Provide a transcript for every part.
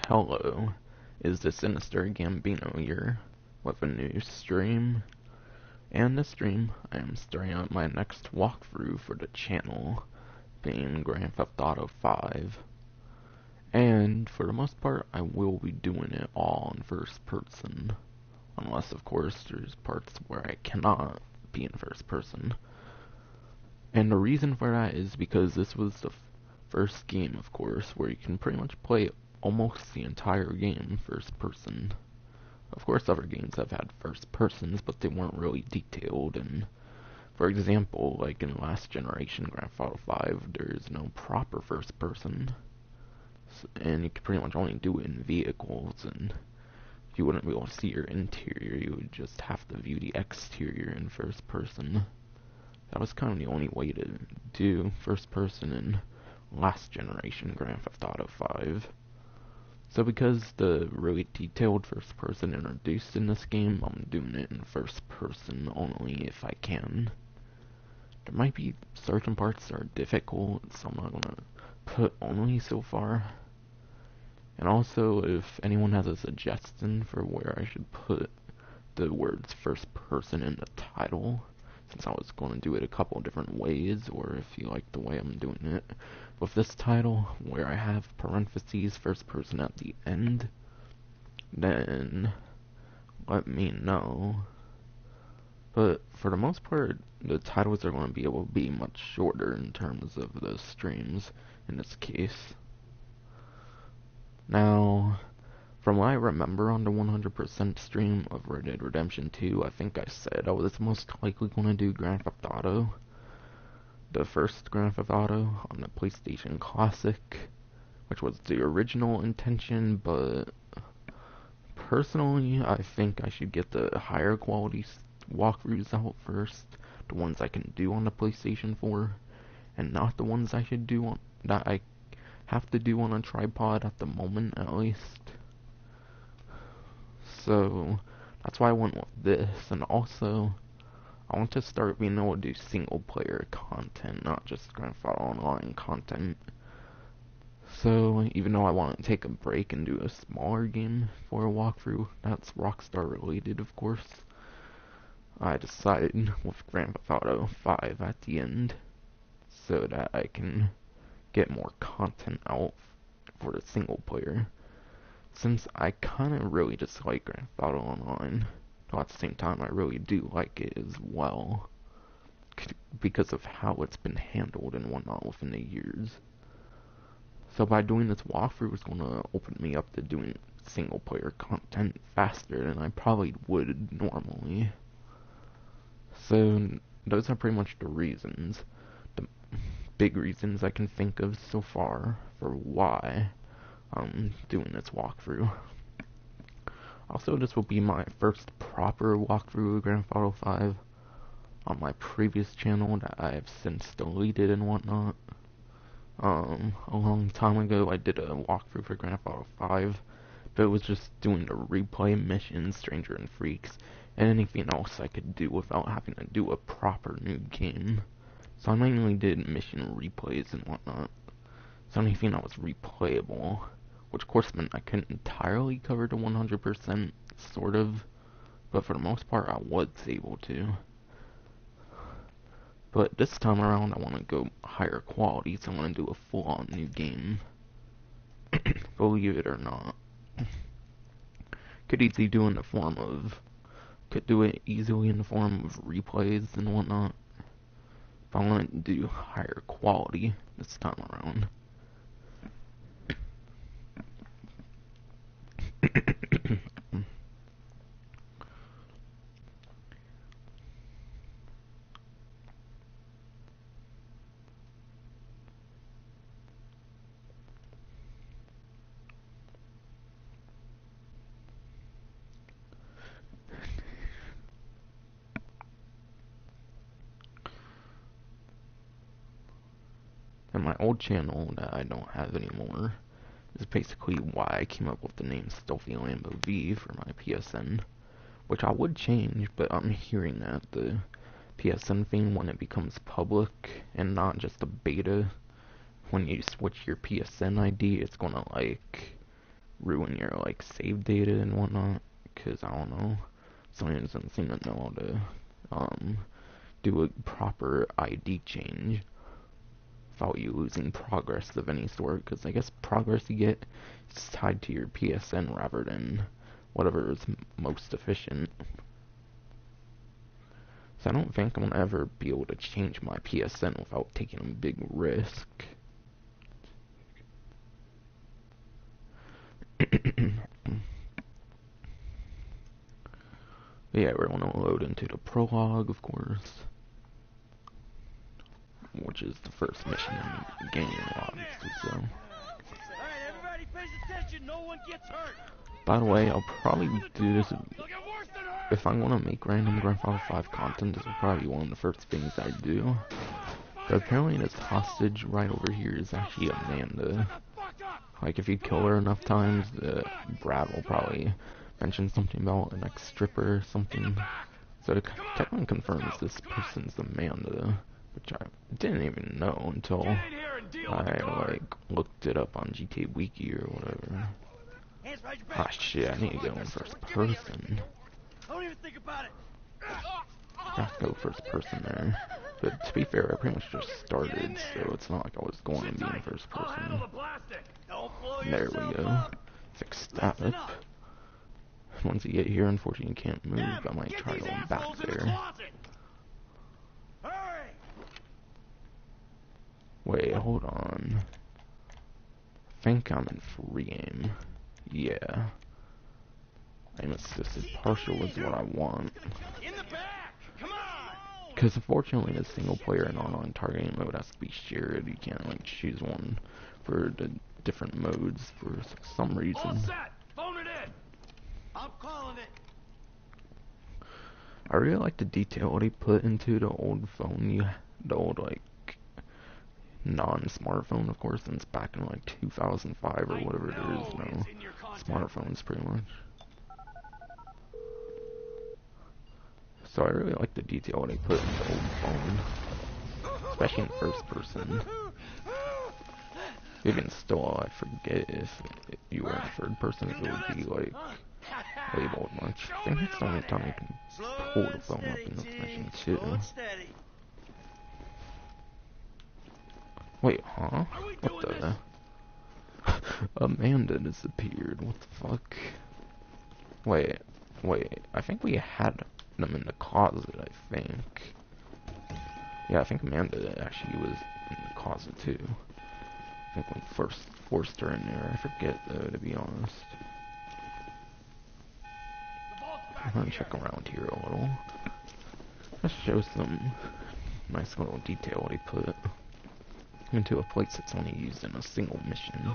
Hello, is the Sinister Gambino here with a new stream? And this stream, I am starting out my next walkthrough for the channel, being Grand Theft Auto 5. And for the most part, I will be doing it all in first person. Unless, of course, there's parts where I cannot be in first person. And the reason for that is because this was the first game, of course, where you can pretty much play almost the entire game first person. Of course, other games have had first persons, but they weren't really detailed. And for example, like in last generation Grand Theft Auto 5, there is no proper first person, and you can pretty much only do it in vehicles, and you wouldn't be able to see your interior. You would just have to view the exterior in first person. That was kind of the only way to do first person in last generation Grand Theft Auto 5. So because the really detailed first person introduced in this game, I'm doing it in first person only if I can. There might be certain parts that are difficult, so I'm not gonna put only so far. And also, if anyone has a suggestion for where I should put the words first person in the title, since I was going to do it a couple different ways, or if you like the way I'm doing it with this title, where I have parentheses first person at the end, then let me know. But for the most part, the titles are going to be able to be much shorter in terms of the streams in this case. Now, from what I remember on the 100% stream of Red Dead Redemption 2, I think I said I was most likely going to do Grand Theft Auto. The first Grand Theft Auto on the PlayStation Classic, which was the original intention, but personally, I think I should get the higher quality walkthroughs out first, the ones I can do on the PlayStation 4, and not the ones I should do on that I have to do on a tripod at the moment, at least. So that's why I went with this, and also I want to start being able to do single player content, not just Grand Theft Auto Online content. So even though I want to take a break and do a smaller game for a walkthrough, that's Rockstar related, of course, I decided with Grand Theft Auto 5 at the end, so that I can get more content out for the single player. Since I kind of really dislike Grand Theft Auto Online, though at the same time I really do like it as well, because of how it's been handled and whatnot within the years. So by doing this walkthrough, it's going to open me up to doing single player content faster than I probably would normally. So those are pretty much the reasons, the big reasons I can think of so far for why I'm doing this walkthrough. Also, this will be my first proper walkthrough of Grand Theft Auto 5 on my previous channel that I have since deleted and whatnot. A long time ago I did a walkthrough for Grand Theft Auto 5, but it was just doing the replay missions, Stranger and Freaks, and anything else I could do without having to do a proper new game. So I mainly did mission replays and whatnot. So anything that was replayable, which of course meant I couldn't entirely cover the 100%, sort of, but for the most part I was able to. But this time around I want to go higher quality, so I want to do a full-on new game. Believe it or not. Could do it easily in the form of replays and whatnot. But I want to do higher quality this time around. And my old channel that I don't have anymore is basically why I came up with the name Stealthy Lambo V for my PSN, which I would change, but I'm hearing that the PSN thing, when it becomes public and not just a beta, when you switch your PSN ID, it's gonna like ruin your like save data and whatnot. Cause I don't know, Sony doesn't seem to know how to do a proper ID change without you losing progress of any sort. Cause I guess progress you get is tied to your PSN rather than whatever is most efficient. So I don't think I'm gonna ever be able to change my PSN without taking a big risk. Yeah, we're gonna load into the prologue, of course, which is the first mission in the game, obviously. So, alright, everybody pays attention. No one gets hurt. by the way, I'll probably do this if I want to make random Grand Theft Auto 5 content. This will probably be one of the first things I do. But apparently, this hostage right over here is actually Amanda. Like, if you kill her enough times, Brad will probably mention something about an ex-stripper or something. So it technically confirms this person's Amanda, which I didn't even know until I, like, looked it up on GTA Wiki or whatever. Ah, shit, I need to go in first person. Don't even think about it. I have to go first person there. But to be fair, I pretty much just started, so it's not like I was going to be in first person. There we go. Fix step. Once you get here, unfortunately you can't move. I might try going back there. Wait, hold on. I think I'm in free aim. Yeah. Aim assisted partial is what I want. Because unfortunately the single player and online targeting mode has to be shared. You can't like choose one for the different modes for some reason. All set. Phone it in. I'm calling it. I really like the detail they put into the old phone. The old like non-smartphone, of course, since back in like 2005 or whatever. There is no smartphones pretty much. So I really like the detail they put in the old phone, especially in first person. Even still, I forget if you were in third person, it would be like labeled much. I think that's the only time you can pull the phone up in this mission too. Wait, huh? What the? Amanda disappeared. What the fuck? Wait. I think we had them in the closet, I think. Yeah, I think Amanda actually was in the closet too. I think we first forced her in there. I forget though, to be honest. I'm gonna check around here a little. Just show some nice little detail they put into a place that's only used in a single mission.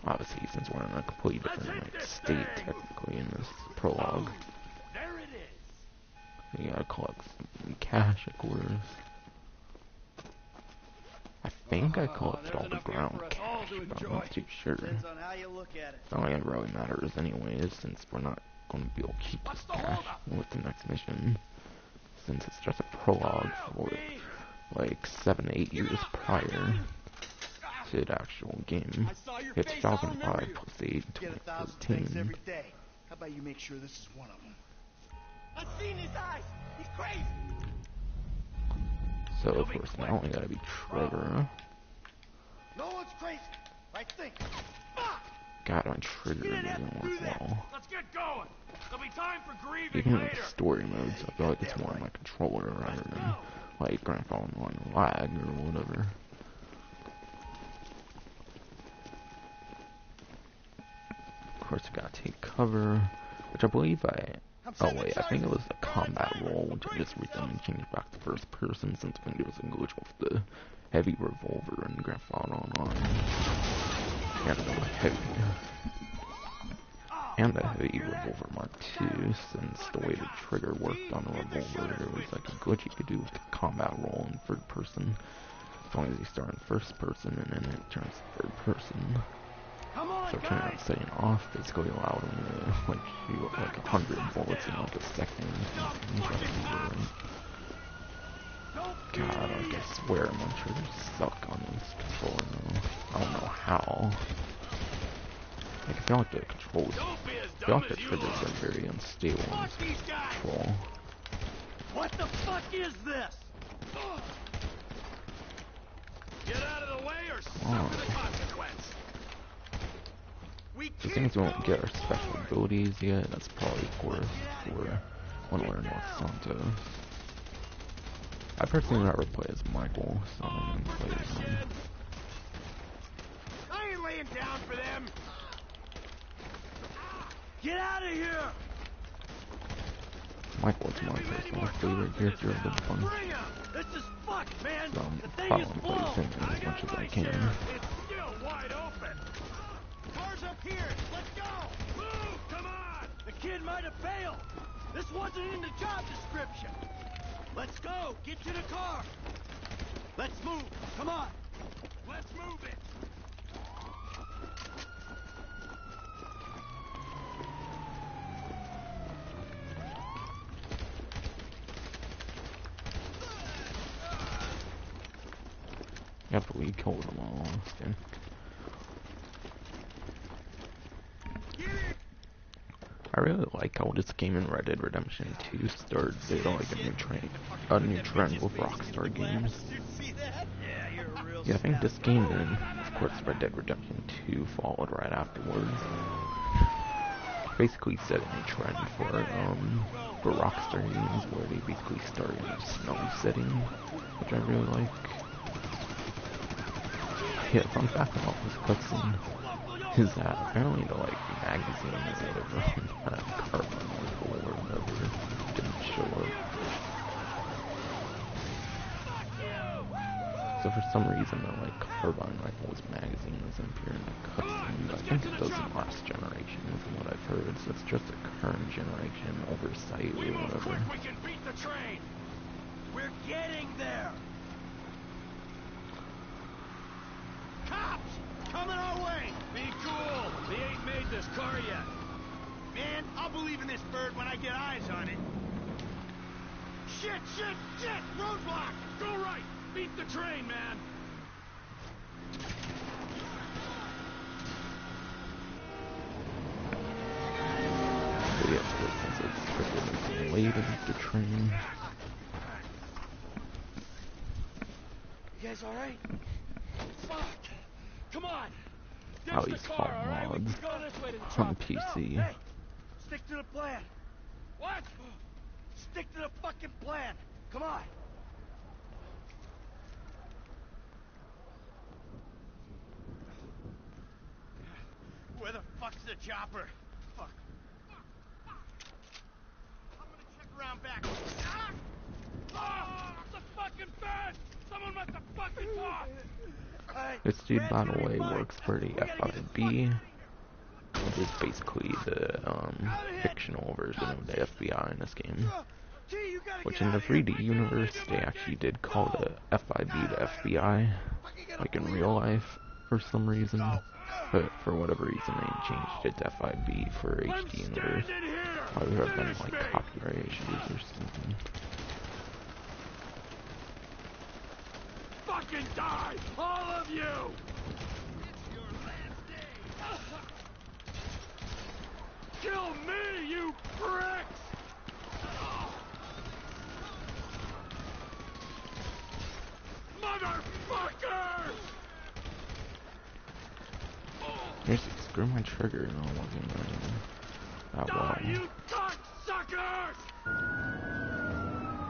Obviously, since we're in a completely different like, state, technically, in this prologue. You gotta collect some cash, of course. I think I collected all the ground cash, but I'm not too sure. It's not like it really matters anyways, since we're not going to be able to keep this cash with the next mission. Since it's just a prologue for like 7 to 8 years prior to the actual game. It's 2005 plus 8, 2013. How about you make sure this is one of them? I've seen his eyes. He's crazy. So of course now we gotta be Trevor. No one's crazy. I think. God, my trigger doesn't work well. Let's get going. There'll be time for grieving Even later. with story modes, I feel like it's more on my controller rather than like Grand Theft Auto Online lag or whatever. Of course, we gotta take cover, which I believe oh wait, I think it was a combat role, which I just recently changed back to first person since I think there was a glitch with the heavy revolver in Grand Theft Auto Online. And a heavy revolver Mark II, since the way the trigger worked on the revolver, there was like a glitch you could do with the combat role in third person, as long as you start in first person and then it turns to third person. So turning on setting off basically allowed him to like shoot like 100 bullets in like a second. God, I guess swear my triggers suck on this controller though. I don't know how. Like, I feel like the controls, I feel like the triggers are very unstable in this control. What the fuck is this? Get out of the way or suffer the consequence. Just things we won't get our special abilities yet. That's probably worth for when we learn what Santos. I personally never play as Michael, so I'm gonna play as him. I ain't laying down for them. Get out of here! Michael's my personal favorite character of the bunch. This is fucked, man. So The I'm thing probably is gonna blown. play as him as much as I can. It's still wide open. Car's up here. Let's go. Move! Come on! The kid might have failed. This wasn't in the job description. Let's go. Get to the car. Let's move. Come on. Let's move it. After we killed them all, then. I really like how this game in Red Dead Redemption 2 started like a new trend with Rockstar games. Yeah, I think this game and of course Red Dead Redemption 2 followed right afterwards. Basically setting a trend for Rockstar games where they basically start in a snow setting, which I really like. Yeah, fun fact about this cutscene is that apparently the magazine or whatever on that carbon rifle or whatever didn't show up. So for some reason the carbine rifle's magazine doesn't appear in the cutscene, but I think it does in last generation from what I've heard, so it's just a current generation oversight or whatever. We can beat the train. We're getting there. Cops! Coming our way! Be cool! They ain't made this car yet. Man, I'll believe in this bird when I get eyes on it. Shit! Roadblock! Go right! Beat the train, man! So yeah, since it's freaking late to beat the train. You guys alright? Fuck! Come on! I always fought mods on PC. Hey! Stick to the plan! What? Stick to the fucking plan! Come on! Where the fuck's the chopper? Fuck. I'm gonna check around back. Ah! The fucking bed! Someone must have fucking talked! This dude, by the way, works for the FIB, which is basically the fictional version of the FBI in this game. Which in the 3D universe, they actually did call the FIB the FBI, like in real life, for some reason. But for whatever reason, they changed it to FIB for HD universe. Probably there have been copyright issues or something. Fucking die! All of you! It's your last day! Kill me, you pricks! Motherfuckers! Seriously, screw my trigger, no, it wasn't running that well. Die, you cocksuckers!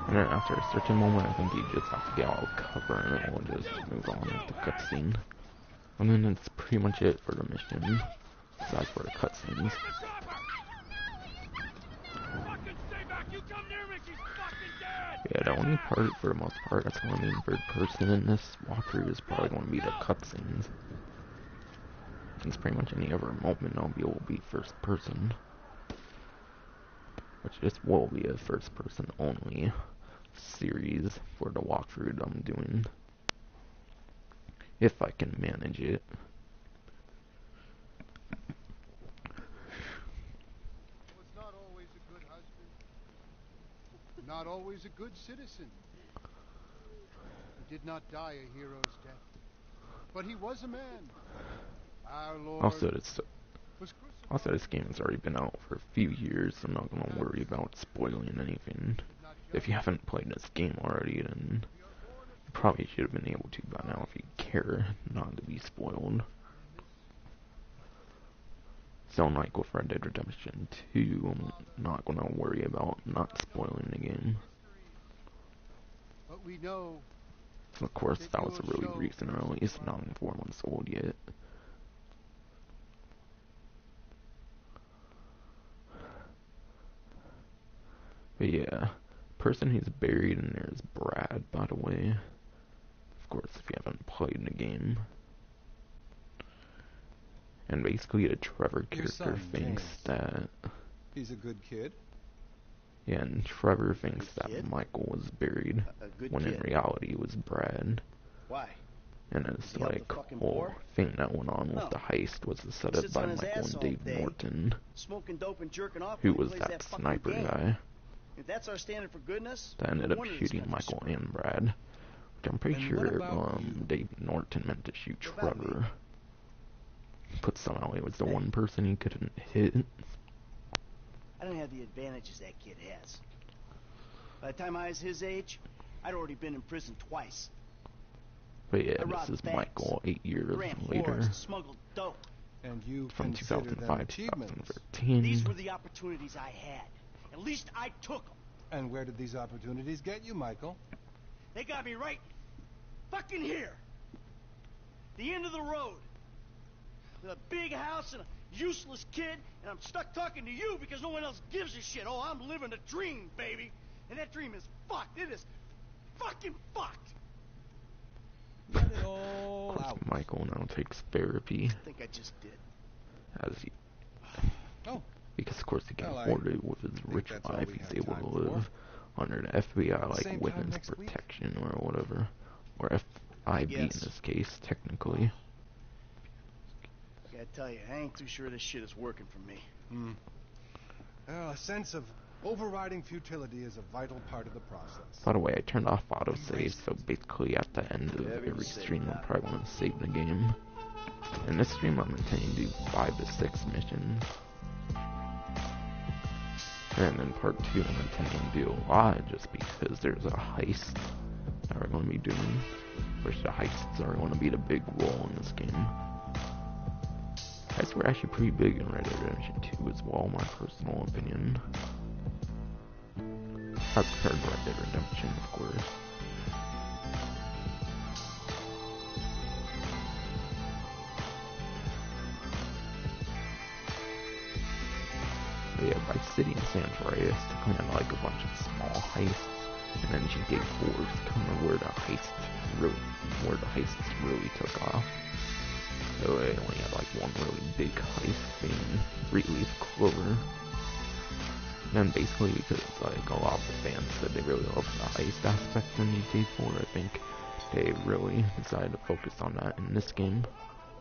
And then after a certain moment, I think you just have to get out of cover and it will just move on with the cutscene. And then that's pretty much it for the mission, besides for the cutscenes. Yeah, the only part, for the most part, that's going to be third person in this walkthrough is probably going to be the cutscenes. Since pretty much any other moment will be first person. Which this will be a first person only series for the walkthrough that I'm doing. If I can manage it. Was not always a good husband. Not always a good citizen. did not die a hero's death, but he was a man. Our Lord was Also, crucified. this game has already been out for a few years, so I'm not gonna worry about spoiling anything. If you haven't played this game already, then you probably should have been able to by now if you care not to be spoiled. So like with Red Dead Redemption 2, I'm not gonna worry about not spoiling the game. But we know So of course, that was a really recent release, not even 4 months old yet. But yeah, person who's buried in there is Brad, by the way. Of course, if you haven't played the game. And basically the Trevor character thinks that... He's a good kid. Yeah, and Trevor thinks that Michael was buried, when in reality it was Brad. Why? And it's like, whole thing that went on with the heist was a setup by Michael and Dave Norton, Smoking dope and jerking off who was that sniper guy If that's our standard for goodness, that ended up shooting Michael and Brad. Which I'm pretty sure Dave Norton meant to shoot Trevor. But somehow he was the one person he couldn't hit. I don't have the advantages that kid has. By the time I was his age, I'd already been in prison twice. But yeah, this is Michael 8 years later. Smuggled dope. And you From 2005 to 2013. These were the opportunities I had. At least I took them. And where did these opportunities get you, Michael? They got me right fucking here. The end of the road. With a big house and a useless kid, and I'm stuck talking to you because no one else gives a shit. Oh, I'm living a dream, baby. And that dream is fucked. It is fucking fucked. Let it all out. Michael now takes therapy. I think I just did. As he... Oh. Because of course he can afford it with his rich life. He's able to live under the FBI, like witness protection or whatever. Or FIB in this case, technically. I gotta tell you, I ain't too sure this shit is working for me. A sense of overriding futility is a vital part of the process. By the way, I turned off autosave, so basically at the end of every stream I'm probably going to save the game. In this stream I'm intending to do 5 to 6 missions. And in part 2 I'm intending to do a lot just because there's a heist that we're going to be doing. Which the heists are going to be the big role in this game. Heists were actually pretty big in Red Dead Redemption 2 as well, my personal opinion. As compared to Red Dead Redemption, of course. But yeah, Vice City and San Andreas kind of like a bunch of small heists, and then GTA 4 is kind of where the heists really took off. So they only had like one really big heist being Three-Leaf Clover. And basically because like a lot of the fans said they really loved the heist aspect in GTA 4, I think they really decided to focus on that in this game.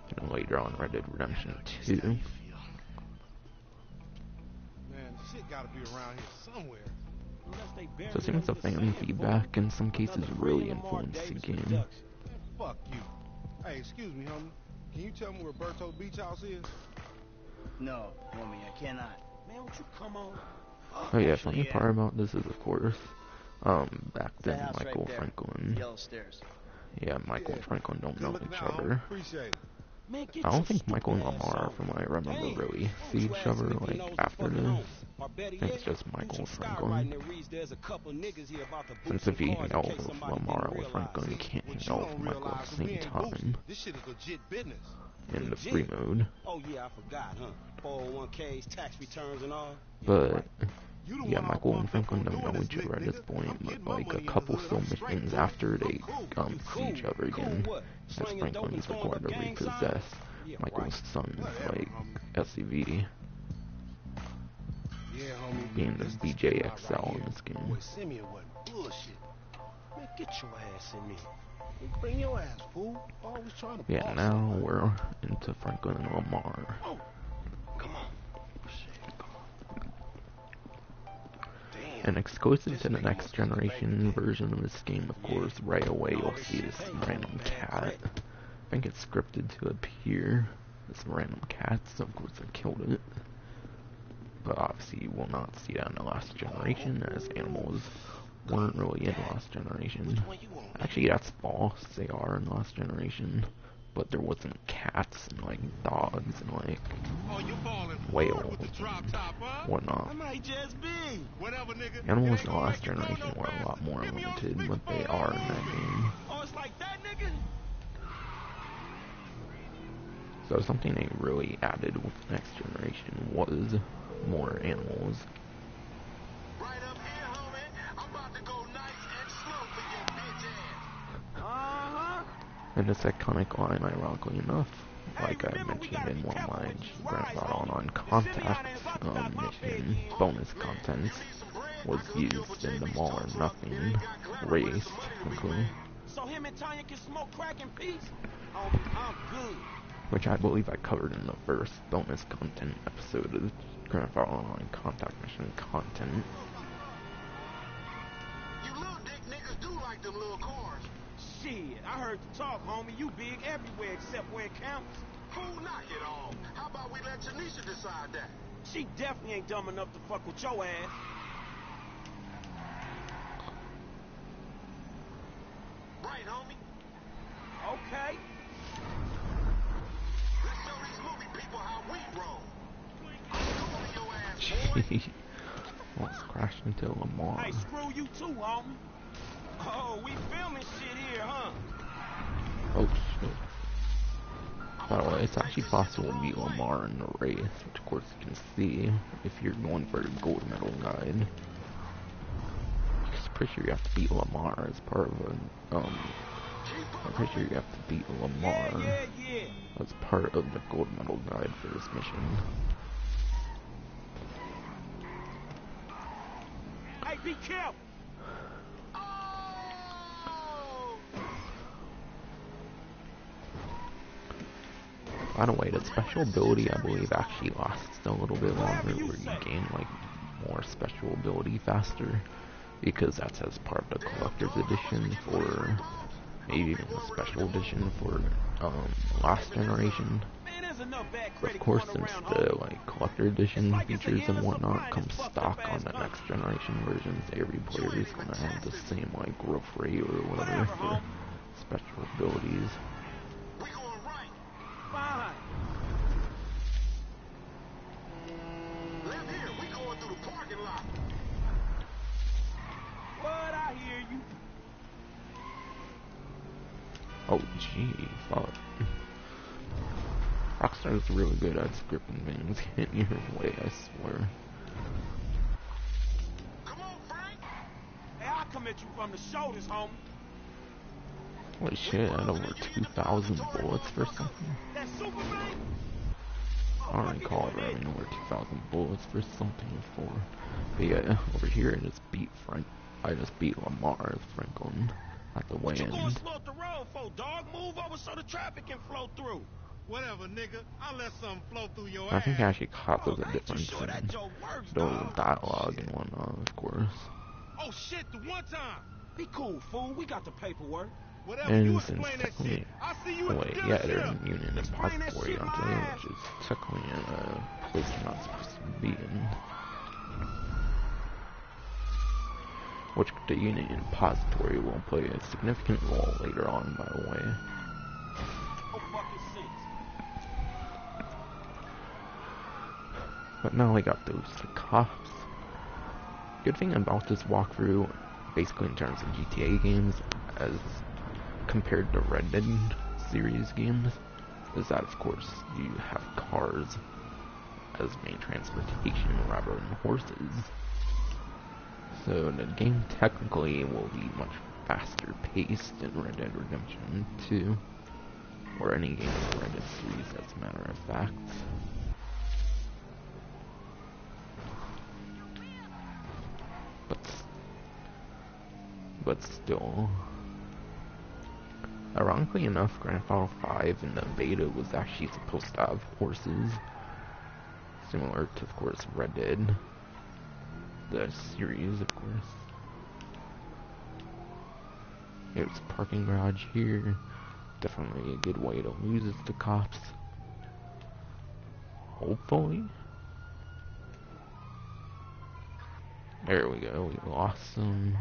You know, later on Red Dead Redemption 2. Man, shit gotta be around here somewhere. So it seems the fan feedback in some cases really influenced the game. Man, fuck you. Hey, excuse me, homie. Can you tell me where Berto Beach House is? No, homie, I cannot. Man, won't you come on? Oh yeah, funny part about this is, of course, back then Michael Franklin, Yellow stairs. yeah, Michael and Franklin don't know each other. Appreciate it. Man, I don't think Michael and Lamar, from what I remember, really see each other like after this. I think it's just Michael and Franklin. Since if he hang out with Lamar with Franklin, he can't hang out with Michael at the same time. This shit is legit business. In the free mode. Oh yeah, I forgot, huh? 401ks, tax returns and all. But yeah, Michael and Franklin don't know each other at this point, but like a couple film missions after they see each other again, as Franklin is required to repossess Michael's son's like SUV, being the BJXL in this game. Simeon wasn't bullshit. Man, get your ass in there. Bring your ass, fool. Always trying to Yeah, now we're into Franklin and Lamar. Come on. Shit, come on. Damn. And exclusive to the next generation version of this game, of course, right away you'll see this random cat. I think it's scripted to appear. This random cat, so of course I killed it. But obviously you will not see that in the last generation, as animals weren't really in the last generation. Actually, that's false, they are in the last generation. But there wasn't cats and like dogs and like whales and whatnot. Animals in the last generation were a lot more limited, but they are in that game. So something they really added with the next generation was more animals. And this iconic line, ironically enough, like I mentioned in one of my Grand Theft Auto Online Contact mission bonus content, was used in the Mall or Nothing race, technically. Which I believe I covered in the first bonus content episode of Grand Theft Auto Online Contact mission content. You little dick niggas do like them little cars. Shit, I heard you talk, homie. You big everywhere except where it counts. Fool, knock it off. How about we let Janisha decide that? She definitely ain't dumb enough to fuck with your ass. Right, homie? Okay. Let's show these movie people how we roll. I'm screwing your ass, boy. Gee, almost crashed into Lamar. Hey, screw you too, homie. Oh, we filming shit here, huh? Oh shit. By the way, it's actually possible to beat Lamar in the race, which of course you can see if you're going for the gold medal guide. I'm pretty sure you have to beat Lamar as part of a, I'm pretty sure you have to beat Lamar as part of the gold medal guide for this mission. Hey, be careful! By the way, the special ability, I believe, actually lasts a little bit longer, where you gain, like, more special ability faster, because that's as part of the collector's edition for, maybe even the special edition for, last generation. But of course, since the, like, collector edition features and whatnot come stock on the next generation versions, every player is gonna have the same, like, growth rate or whatever for special abilities. Fine. Left here, we going through the parking lot. What? I hear you. Oh, gee, fuck. Rockstar's really good at scripting things in your way, I swear. Come on, Frank. Hey, I'll come at you from the shoulders, homie. Holy shit, I had over 2,000 bullets for something. That Superman? I don't recall having over 2,000 bullets for something before. But yeah, over here I just beat I just beat Lamar as Franklin at the What you weigh-in. gonna slow up the road for, dog? Move over so the traffic can flow through. Whatever, nigga. I'll let something flow through your I think I ass. actually caught the difference Sure that in joke works, the dog. dialogue and whatnot, of course. Oh shit, the one time. Be cool, fool. We got the paperwork. Whatever, you And since explain that shit. technically, I'll see you at wait, the yeah, dealership. they're in Union Explain that Depository, shit, aren't my they? ass. Which is technically a place you're not supposed to be in. Which the Union Depository will play a significant role later on, by the way. Oh, fucking sense. But now I got those cops. Good thing about this walkthrough, basically in terms of GTA games, as compared to Red Dead series games, is that of course you have cars as main transportation rather than horses. So the game technically will be much faster paced in Red Dead Redemption 2, or any game in the Red Dead series as a matter of fact. But still, ironically enough, Grand Theft Auto 5 in the beta was actually supposed to have horses, similar to, of course, Red Dead. the series, of course. There's a parking garage here. Definitely a good way to lose it to cops. Hopefully. There we go, we lost some.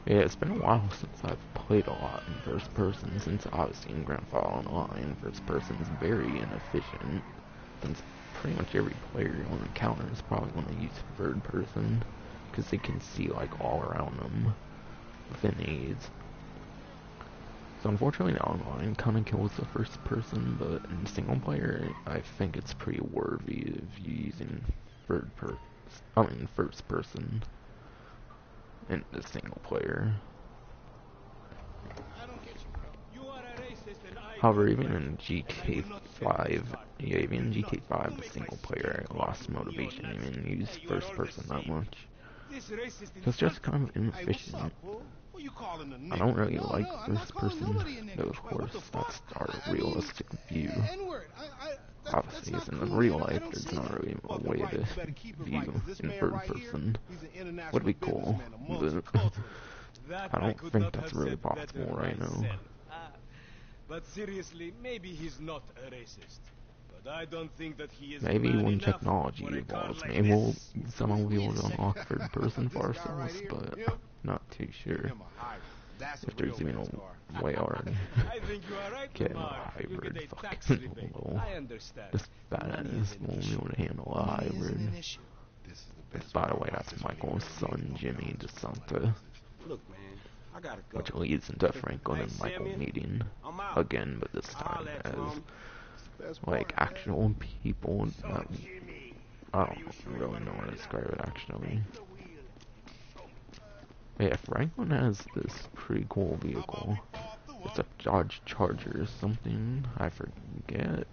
Yeah, it's been a while since I've played a lot in first person, since obviously in Grand Theft Auto Online, first person is very inefficient, since pretty much every player you'll encounter is probably going to use third person, because they can see like all around them within aids. So unfortunately the online kind of kills the first person, but in single player, I think it's pretty worthy of you using first person in the single player. However, even in GTA 5, yeah, even in GTA 5, the single player, I lost motivation to even use first person that much. It's just kind of inefficient. I don't really like first person, though of course that's our realistic view. Obviously, as in real life, there's not really a way to view in third person. Would be cool, but I don't think that's really possible right now. But seriously, maybe he's not a racist. But I don't think that he is maybe man when enough technology for a car evolves, like maybe we'll this. somehow be able to unlock third person for ourselves, but not too sure if there's even a way hard. I think you are right, Get a Mark. You hybrid get a tax fucking rebate. low. I understand. This badass won't be able to handle a hybrid. By the way, that's Michael's son, Jimmy DeSanta. Look, man, I gotta go. Which leads into Franklin and Michael meeting again, but this time as like actual people. I don't really know how to describe it actually. Yeah, Franklin has this pretty cool vehicle. It's a Dodge Charger or something. I forget.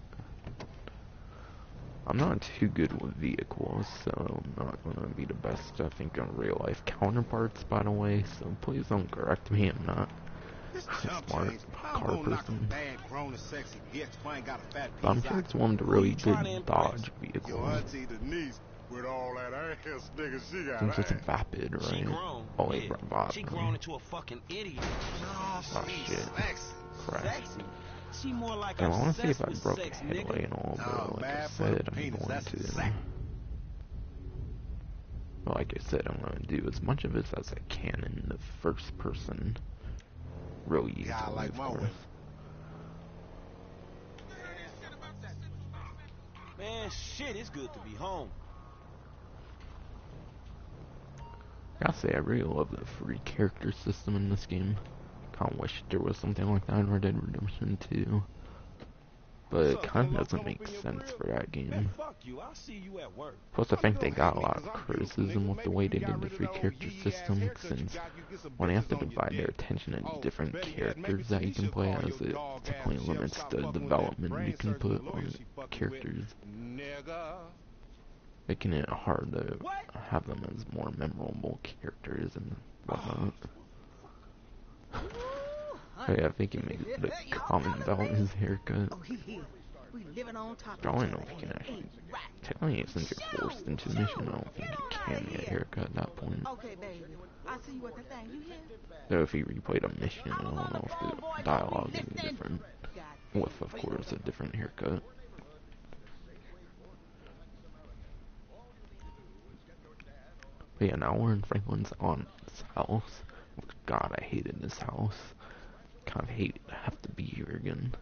I'm not too good with vehicles, so I'm not gonna be the best, I think, on real life counterparts, by the way, so please don't correct me, I'm not a smart car person. But I'm sure it's one of the really good Dodge vehicles. With all that ass nigga she got. Since it's vapid, right? Oh wait, vapid. She grown into a fucking idiot. Oh shit. Crap. She more like Damn, I wanna see if I obsessed broke with a sex, headway and all, but like I said, I'm going to. Well, like I said, I'm gonna do as much of this as I can in the first person. Real easily, of course. Man, shit, it's good to be home. I gotta say, I really love the free character system in this game. Kinda wish there was something like that in Red Dead Redemption 2. But it kinda doesn't make sense for that game. Plus, I think they got a lot of criticism with the way they did the free character system, since when they have to divide their attention into different characters that you can play as, it definitely limits the development you can put on characters. Making it hard to have them as more memorable characters and whatnot. Oh yeah, I think he made the comment about his haircut. I don't know if you can actually. Technically, since you're forced into the mission, I don't think you can get a haircut at that point. So if you replayed a mission, I don't know if the dialogue is different. With, of course, a different haircut. But yeah, now we're in Franklin's aunt's house. God, I hated this house. Kind of hate to have to be here again.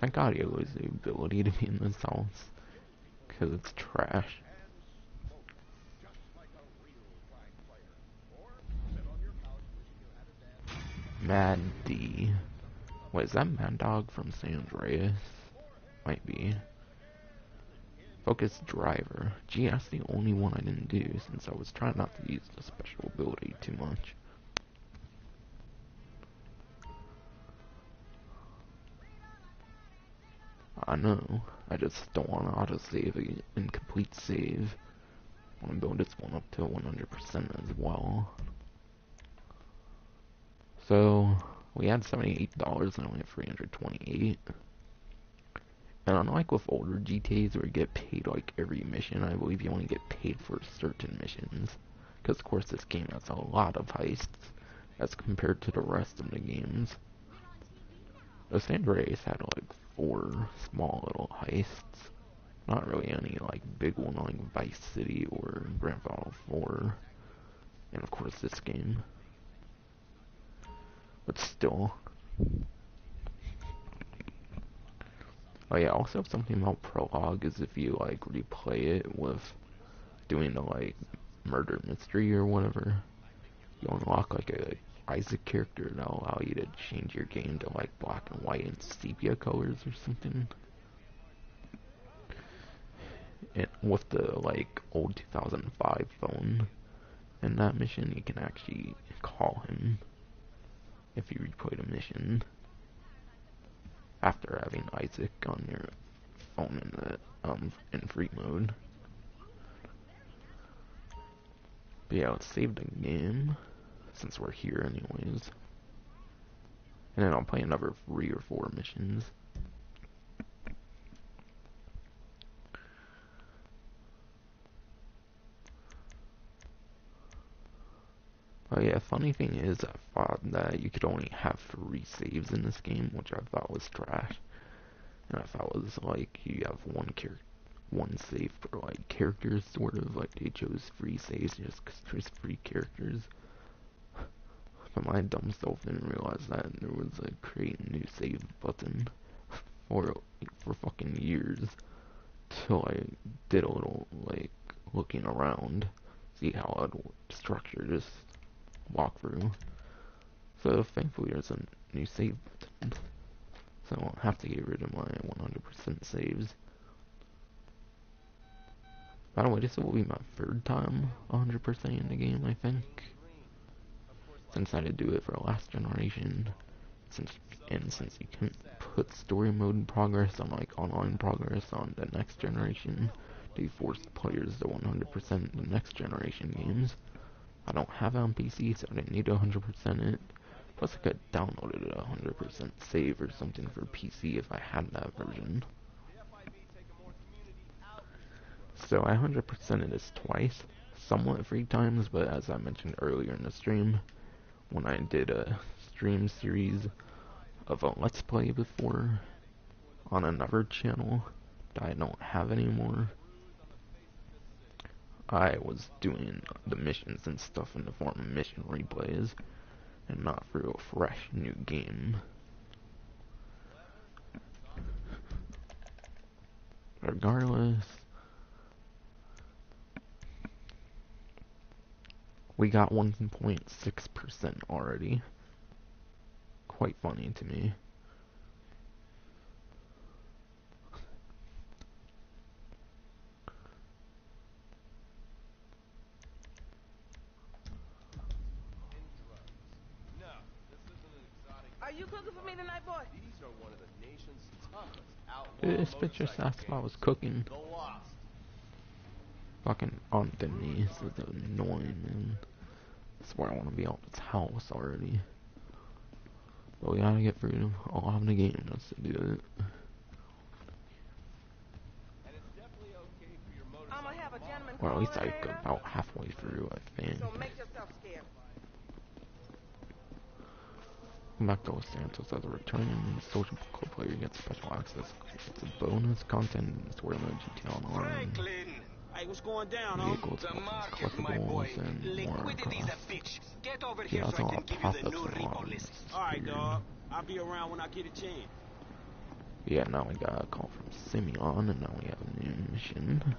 Thank God he always the ability to be in this house. Because it's trash. Mad D. Wait, is that Mad Dog from San Andreas? Might be. Focus Driver. Gee, that's the only one I didn't do, since I was trying not to use the special ability too much. I know. I just don't want to autosave an incomplete save. I want to build this one up to 100% as well. So, we had $78 and only have 328. And unlike with older GTAs where you get paid like every mission, I believe you only get paid for certain missions. Because of course this game has a lot of heists as compared to the rest of the games. The San Andreas had like 4 small little heists. Not really any like big one like Vice City or Grand Theft Auto 4. And of course this game. But still. Oh yeah, also something about Prologue is if you like replay it with doing the like murder mystery or whatever, you unlock like a Isaac character that'll allow you to change your game to like black and white and sepia colors or something. And with the like old 2005 phone in that mission, you can actually call him if you replay the mission after having Isaac on your phone in the in free mode. But yeah, let's save the game since we're here anyways. And then I'll play another 3 or 4 missions. Oh yeah, funny thing is I thought that you could only have 3 saves in this game, which I thought was trash. And I thought it was like you have one save for like characters, sort of like they chose 3 saves just because there's 3 characters. But my dumb self didn't realize that there was a create new save button for fucking years till I did a little like looking around, see how I'd structure this walkthrough. So thankfully there's a new save button, so I won't have to get rid of my 100% saves. By the way, this will be my 3rd time 100% in the game, I think. Since I did do it for last generation, since you couldn't put story mode progress on like online progress on the next generation, they forced players to 100% the next generation games. I don't have it on PC, so I didn't need to 100% it. Plus I could download it at 100% save or something for PC if I had that version. So I 100%ed this twice, somewhat 3 times, but as I mentioned earlier in the stream, when I did a stream series of a Let's Play before on another channel that I don't have anymore, I was doing the missions and stuff in the form of mission replays and not through a fresh new game. Regardless, we got 1.6% already. Quite funny to me. Are you cooking for me tonight, boy? These are one of the nation's toughest This bitch just asked if I was cooking. The Lost. Fucking on the knees is annoying, man. I swear I want to be out of this house already. But we gotta get through a lot of the game just to do it. And it's definitely okay for your motorcycle. I'm gonna have a gentleman Or at call least her I later. got about halfway through, I think. So make yourself scarce. Come back to Los Santos as a returning social club player gets special access to bonus content in story mode, GTA Online, Franklin! Hey, what's going down, huh? vehicles, The market, my collectibles, boy. and more Liquidity's across. a bitch. Get over Yeah, here that's so a I lot can of give you the profits new and a lot repo of list. Alright, here. dog. I'll be around when I get a chance. Yeah, now we got a call from Simeon, and now we have a new mission.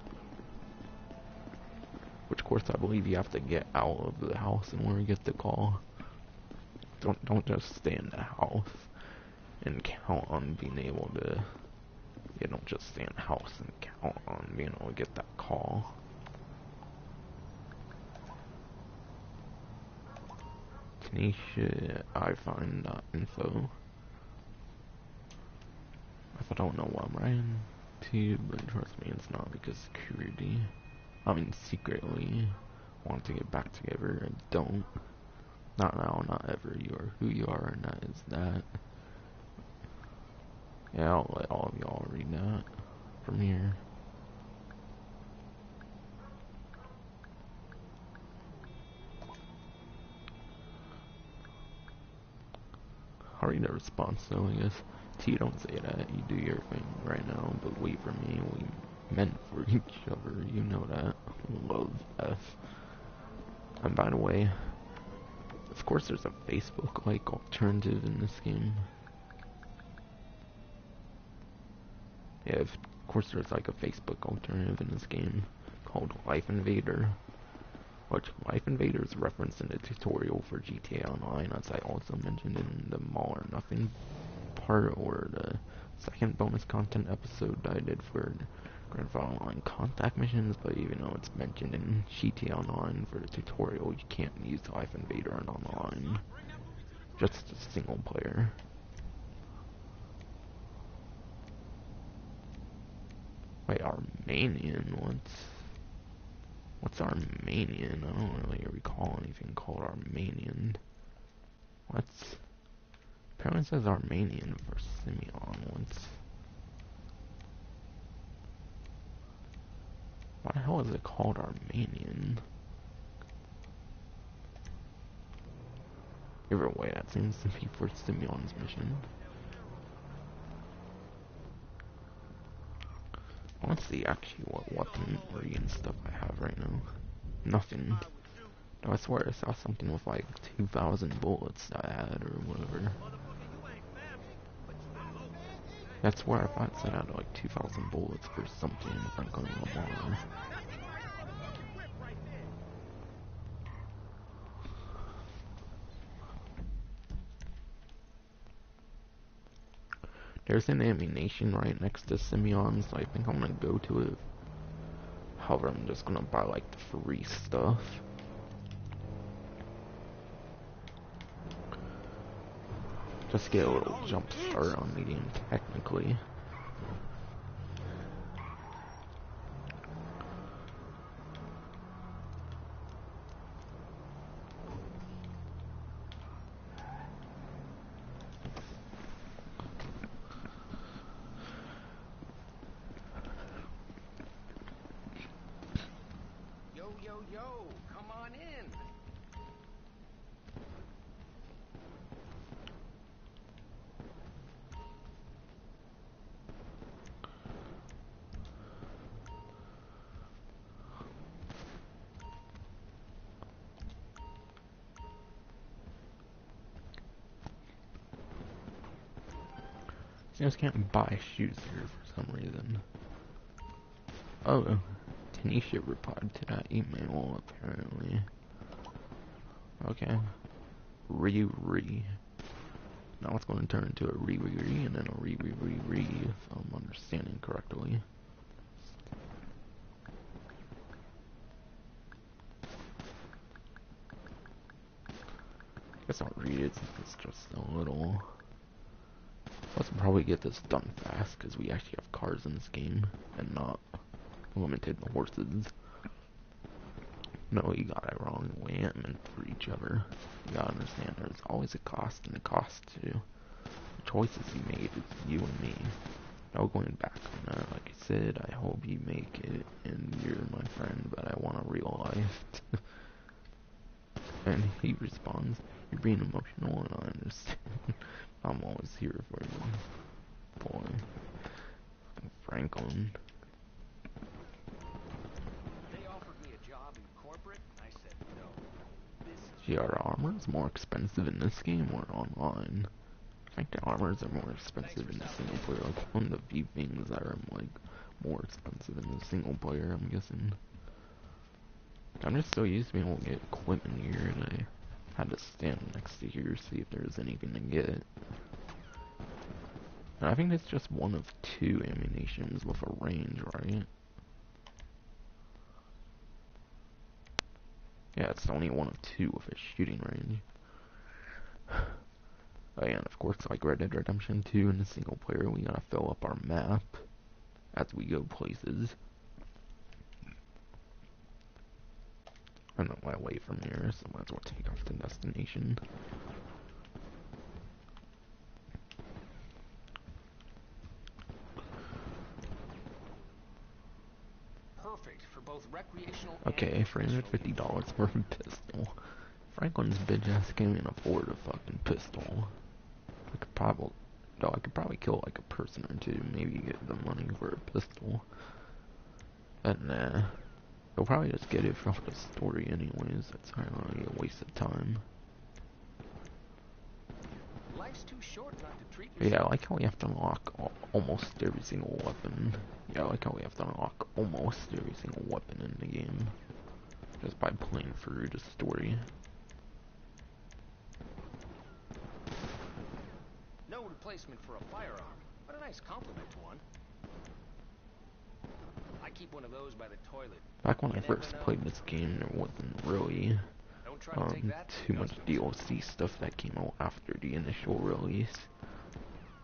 Which, of course, I believe you have to get out of the house in order to get the call. Don't just stay in the house and count on being able to. Yeah, don't just stay in the house and count on being able to get that call. Tanisha, I find info. I If I don't know what I'm writing to, but trust me, it's not because security. I mean, secretly want to get back together. I don't. Not now, not ever. You are who you are, and that is that. Yeah, I'll let all of y'all read that from here. I'll read the response though, I guess. T, don't say that. You do your thing right now, but wait for me. We meant for each other. You know that. Love, F. And by the way, of course there's a Facebook-like alternative in this game. Yeah, of course there's like a Facebook alternative in this game called Life Invader. Which Life Invader is referenced in the tutorial for GTA Online, as I also mentioned in the Mall or Nothing part, or the second bonus content episode that I did for Grand Theft Auto Online contact missions. But even though it's mentioned in GTA Online for the tutorial, you can't use Life Invader on online. Just a single player. Wait, Armenian? What's Armenian? I don't really recall anything called Armenian. What's... Apparently it says Armenian for Simeon. Why the hell is it called Armenian? Either way, that seems to be for Simeon's mission. I want to see actually what weaponry and stuff I have right now. Nothing. No, I swear I saw something with like 2,000 bullets I had or whatever. That's where I thought it said I had like 2,000 bullets for something in Franklin Lamar. There's an ammunition right next to Simeon, so I think I'm gonna go to it. However, I'm just gonna buy like the free stuff. Just get a little jump start on medium technically. Yo, come on in. You just can't buy shoes here for some reason. Oh, Tanisha replied to that email apparently. Okay. Re. Now it's going to turn into a re and then a re if I'm understanding correctly. Guess I'll read it since it's just a little. Let's probably get this done fast because we actually have cars in this game and not limited horses. No, you got it wrong. We ain't meant for each other. You gotta understand there's always a cost and a cost to the choices you made is you and me. No going back on that. Like I said, I hope you make it and you're my friend, but I want a real life. And he responds, you're being emotional and I understand. I'm always here for you. Boy. Franklin. They offered me a job in corporate, and I said no. GR armor is more expensive in this game or online? I think the armors are more expensive in the single player. Like one of the few things that are like more expensive in the single player, I'm guessing. I'm just so used to being able to get equipment here, and I had to stand next to here see if there was anything to get. And I think it's just one of two ammunitions with a range, right? Yeah, it's only one of two with a shooting range. Oh yeah, and of course, like Red Dead Redemption 2 in the single player, we gotta fill up our map as we go places. I'm on my way from here, so might as well take off to destination. Perfect for both recreational Okay, and $350 for a pistol. Franklin's bitch ass can't even afford a fucking pistol. I could probably kill like a person or two, maybe get the money for a pistol. But nah. They'll probably just get it from the story anyways. That's probably a waste of time. Life's too short not to treat But yeah, I like how we have to unlock almost every single weapon. Yeah, I like how we have to unlock almost every single weapon in the game. Just by playing through the story. No replacement for a firearm, but a nice compliment to one. I keep one of those by the toilet. Back when I first played this game, there wasn't really too much DLC stuff that came out after the initial release.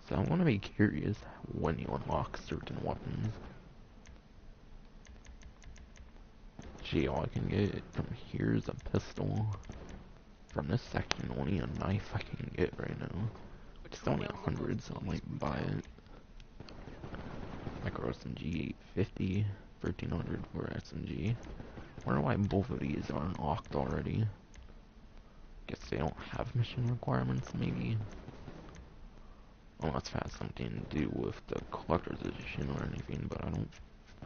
So I want to be curious when you unlock certain weapons. Gee, all I can get from here is a pistol. From this section, only a knife I can get right now. It's only 100, so I might buy it. Micro SMG 850, 1300 for SMG. Wonder why both of these are unlocked already. Guess they don't have mission requirements, maybe. Unless it has something to do with the collector's edition or anything, but I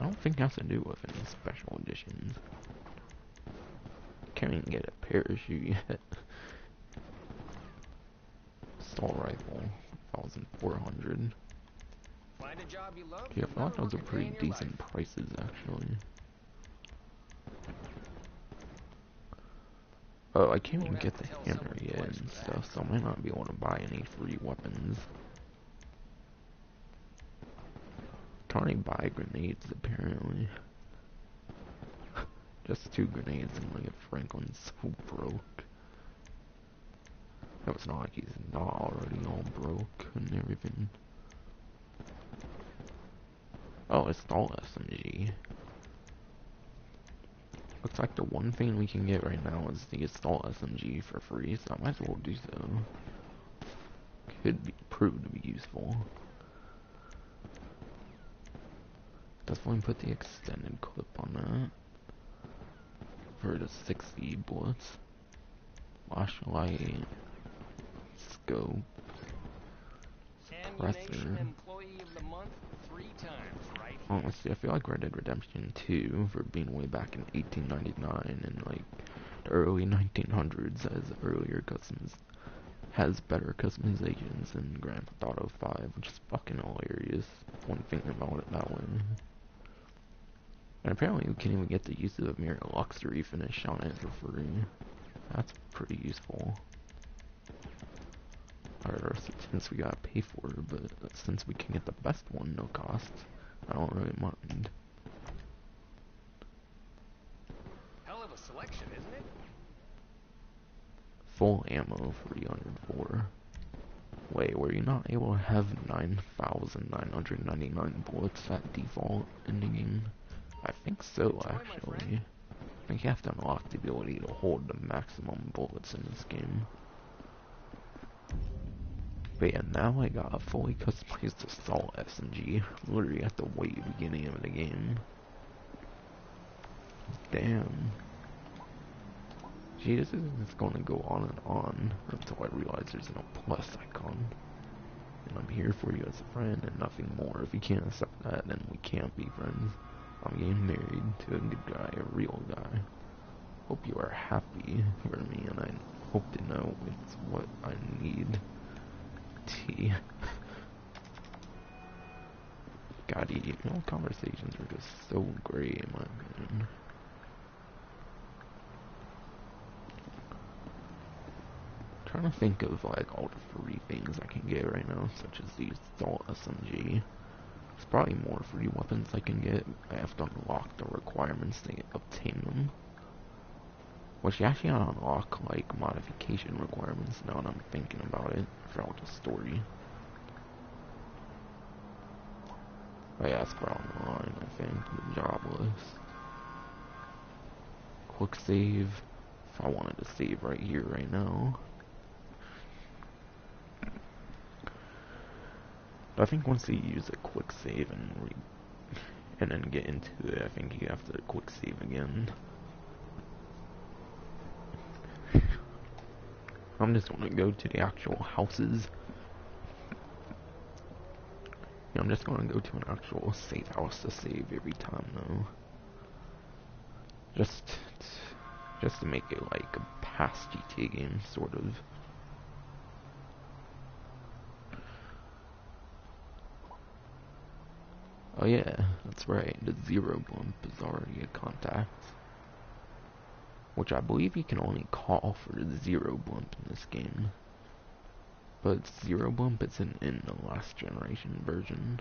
don't think it has to do with any special editions. Can't even get a parachute yet. Assault rifle, 1,400. Find a job you love. Yeah, I feel like those are pretty decent prices, actually. Oh, I can't even get the hammer yet and stuff, so I might not be able to buy any free weapons. Can't really buy grenades, apparently. Just 2 grenades and like Franklin's so broke. No, it's not like he's not already all broke and everything. Oh, it's all SMG. Looks like the one thing we can get right now is the assault SMG for free, so I might as well do so. Could prove to be useful. Definitely put the extended clip on that. For the 60 bullets. Flashlight. Scope. Suppressor. Employee of the month 3 times, right? Honestly, I feel like Red Dead Redemption 2, for being way back in 1899 and like the early 1900s, has better customizations than Grand Theft Auto 5, which is fucking hilarious when thinking about it that way. And apparently we can even get the use of a mere luxury finish on it for free. That's pretty useful. Or since we gotta pay for it, but since we can get the best one no cost, I don't really mind. Hell of a selection, isn't it? Full ammo 304. Wait, were you not able to have 9,999 bullets at default in the game? I think so, actually. I think you have to unlock the ability to hold the maximum bullets in this game. But yeah, now I got a fully customized assault SMG, literally at the way beginning of the game. Damn. Gee, this is just gonna go on and on until I realize there's no plus icon. And I'm here for you as a friend and nothing more. If you can't accept that, then we can't be friends. I'm getting married to a good guy, a real guy. Hope you are happy for me, and I hope to know it's what I need. Tea. God, you know, conversations are just so great in my opinion. I'm trying to think of like all the free things I can get right now, such as the assault SMG. There's probably more free weapons I can get. I have to unlock the requirements to obtain them. Well, she actually unlock, like, modification requirements now that I'm thinking about it throughout the story. I asked for online, I think, the job list. Quick save, if I wanted to save right here, right now. But I think once you use a quick save and then get into it, I think you have to quick save again. I'm just gonna go to the actual houses. Yeah, I'm just gonna go to an actual safe house to save every time though. Just to make it like a past GTA game, sort of. Oh yeah, that's right, the zero bump is already a contact. Which I believe you can only call for the zero bump in this game. But zero bump isn't in the last generation version.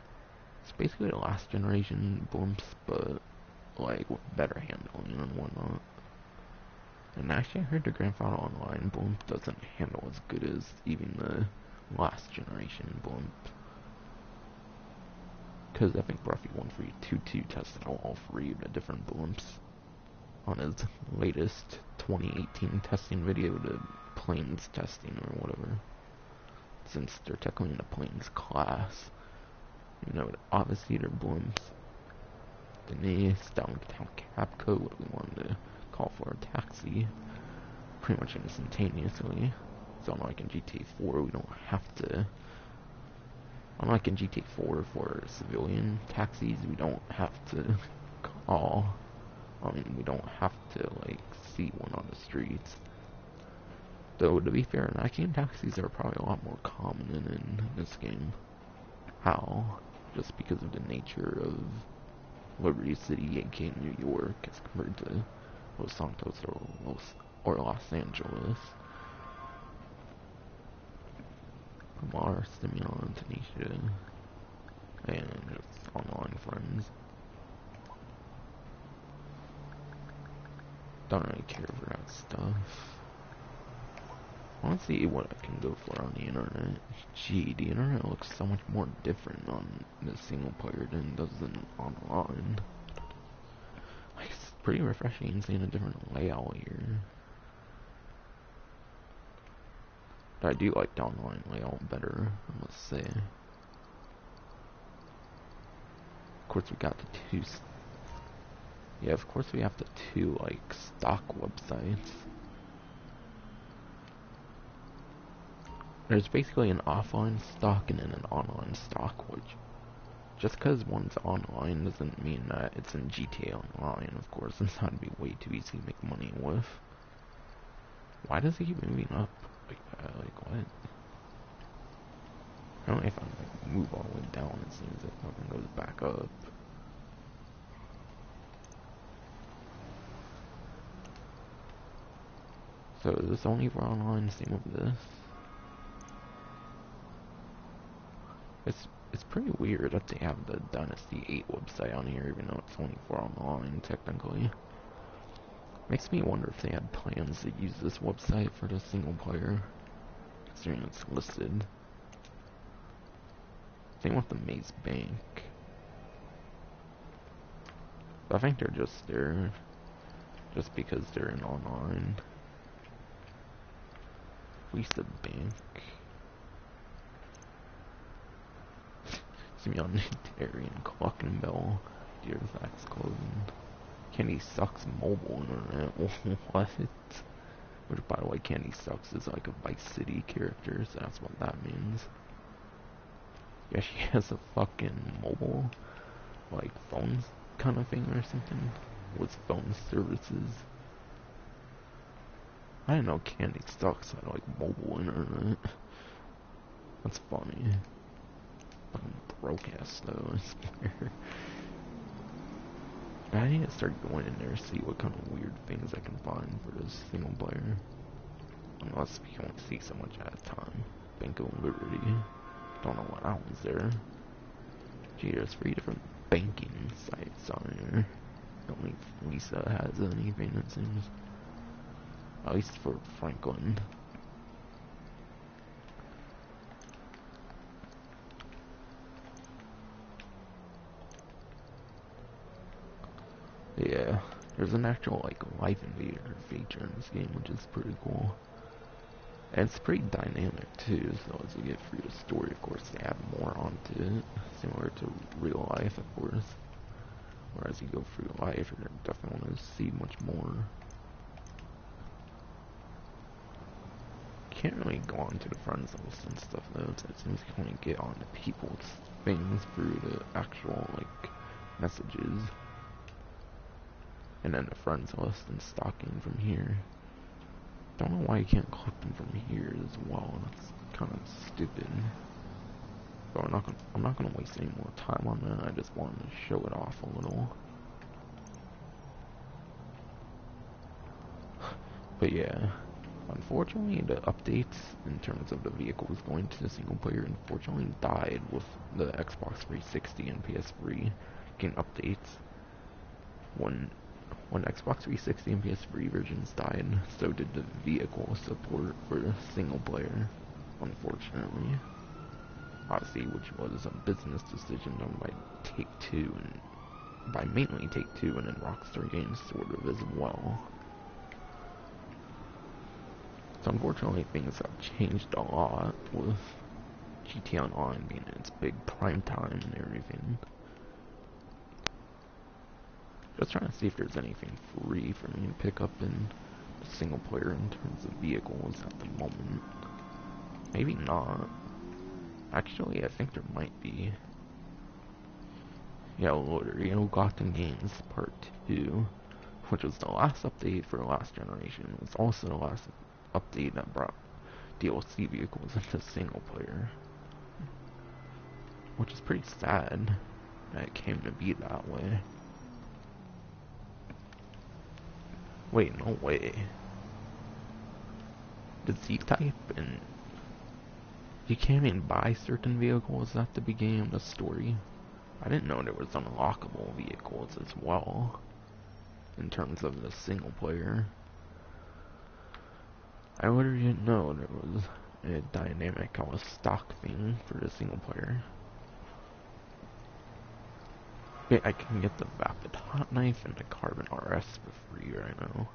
It's basically the last generation bumps, but like with better handling and whatnot. And actually I heard the Grand Theft Auto Online bump doesn't handle as good as even the last generation bump. Because I think Ruffy 1322 tested out all three of the different bumps on his latest 2018 testing video, the planes testing or whatever. Since they're technically in the planes class. You know, obviously they're blimps. Denise, downtown Capco, what we wanted to call for a taxi. Pretty much instantaneously. So unlike in GTA 4, we don't have to... Unlike in GTA 4 for civilian taxis, we don't have to call. I mean, we don't have to, like, see one on the streets. Though, to be fair, in that game, taxis are probably a lot more common than in this game. How? Just because of the nature of Liberty City, aka New York, as compared to Los Santos or Los Angeles. Pamar, Stimulant, Tanisha, and just online friends. Don't really care for that stuff. I want to see what I can go for on the internet. Gee, the internet looks so much more different on the single player than it does online. Like, it's pretty refreshing seeing a different layout here. But I do like the online layout better, I must say. Of course we got the two... Yeah, of course we have the two, like, stock websites. There's basically an offline stock and then an online stock, which... Just because one's online doesn't mean that it's in GTA Online, of course, and that'd be way too easy to make money with. Why does it keep moving up like that? Like, what? I don't know if I like, move all the way down, it seems it fucking goes back up. So is this only for online? Same with this? It's pretty weird that they have the Dynasty 8 website on here, even though it's only for online, technically. Makes me wonder if they had plans to use this website for the single player, considering it's listed. Same with the Maze Bank. But I think they're just there, just because they're in online. Lisa Bank. Simeon Darian Clockenbell, Dear Facts Clothing. Candy Sucks mobile internet. What? Which, by the way, Candy Sucks is like a Vice City character, so that's what that means. Yeah, she has a fucking mobile, like, phones kind of thing or something, with phone services. I didn't know Candy Sucks had, like, mobile internet. That's funny. Fucking broke-ass, though, I swear. I need to start going in there, see what kind of weird things I can find for this single player. Unless we can only see so much at a time. Bank of Liberty. Don't know what else there. Gee, there's 3 different banking sites on here. Only Lisa has anything, it seems. At least for Franklin. Yeah, there's an actual, like, life invader feature in this game, which is pretty cool. And it's pretty dynamic, too, so as you get through the story, of course, they add more onto it, similar to real life, of course. Whereas you go through life, you're definitely want to see much more. Can't really go on to the friends list and stuff, though, so it seems you can only get on to people's things through the actual, like, messages. And then the friends list and stalking from here. Don't know why you can't click them from here as well. That's kind of stupid. But I'm not gonna waste any more time on that. I just wanted to show it off a little. But yeah, unfortunately the updates in terms of the vehicles going to the single player unfortunately died with the Xbox 360 and PS3 getting updates. When Xbox 360 and PS3 versions died, so did the vehicle support for single player, unfortunately. Obviously, which was a business decision done by Take-Two, and by mainly Take-Two and then Rockstar Games sort of as well. So unfortunately things have changed a lot with GTA Online being in its big prime time and everything. Just trying to see if there's anything free for me to pick up in the single player in terms of vehicles at the moment. Maybe not. Actually, I think there might be. Yeah, loader, Gotham Games Part 2, which was the last update for the last generation. It was also the last update that brought DLC vehicles into single player. Which is pretty sad that it came to be that way. Wait, no way. The Z-Type and you can't even buy certain vehicles at the beginning of the story. I didn't know there was unlockable vehicles as well in terms of the single player. I literally didn't know there was a dynamic on a stock thing for the single player. Okay, I can get the Vapid Hot Knife and the Carbon RS for free right now.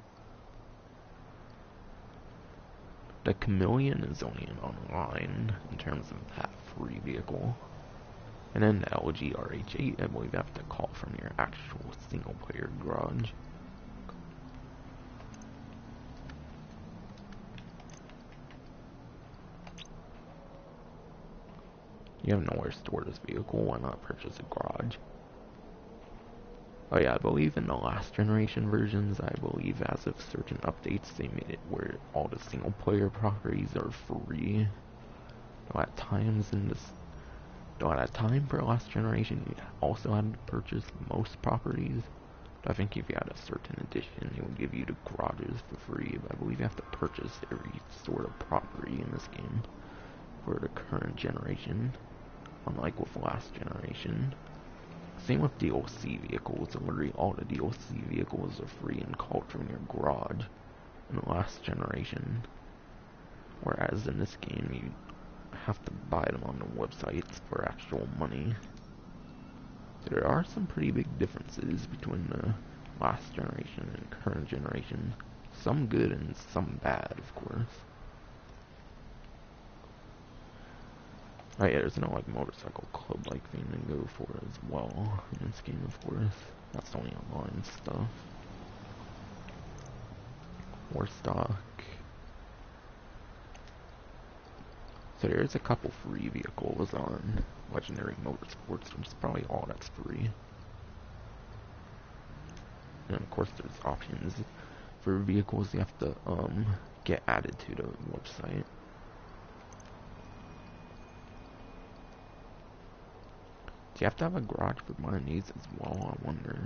The Chameleon is only an online in terms of that free vehicle. And then the LG RH8, I believe you have to call from your actual single player garage. You have nowhere to store this vehicle, why not purchase a garage? Oh yeah, I believe in the last generation versions, I believe as of certain updates, they made it where all the single player properties are free. Though at times though at a time for the last generation, you also had to purchase most properties. But I think if you had a certain edition, it would give you the garages for free. But I believe you have to purchase every sort of property in this game for the current generation, unlike with last generation. Same with DLC vehicles, literally all the DLC vehicles are free and called from your garage in the last generation. Whereas in this game, you have to buy them on the websites for actual money. There are some pretty big differences between the last generation and current generation. Some good and some bad, of course. Oh yeah, there's no like motorcycle club like thing to go for as well in this game, of course. That's only online stuff. War stock. So there's a couple free vehicles on Legendary Motorsports, which is probably all that's free. And of course there's options for vehicles you have to get added to the website. Do you have to have a garage for buying these as well, I wonder?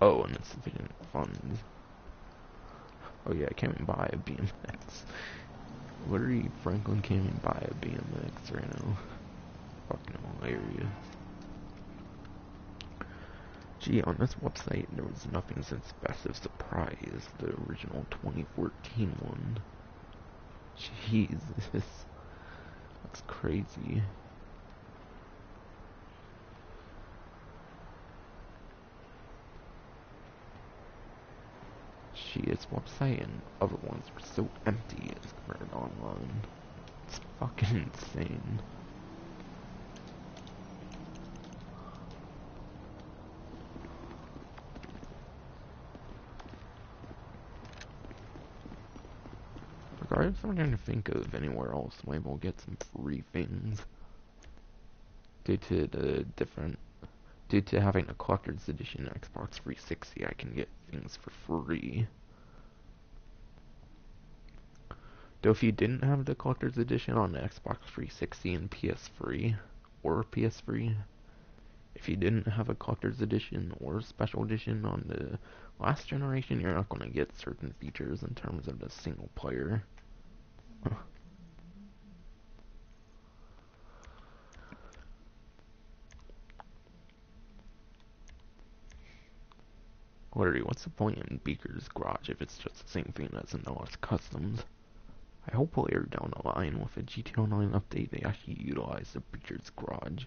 Oh, and insufficient funds. Oh yeah, I can't even buy a BMX. Literally, Franklin can't even buy a BMX right now. Fucking hilarious. Gee, on this website there was nothing since Best of Surprise, the original 2014 one. Jesus, that's crazy. Gee, its website and other ones were so empty as compared to online. It's fucking insane. Regardless, I'm trying to think of anywhere else where we'll get some free things. Due to having a collector's edition Xbox 360, I can get things for free. Though if you didn't have the collector's edition on the Xbox 360 and PS3, or PS3, if you didn't have a collector's edition or special edition on the last generation, you're not going to get certain features in terms of the single player. Literally, what's the point in Beaker's Garage if it's just the same thing as in LS Customs? I hope later down the line with a GT Online update they actually utilize the Beaker's Garage.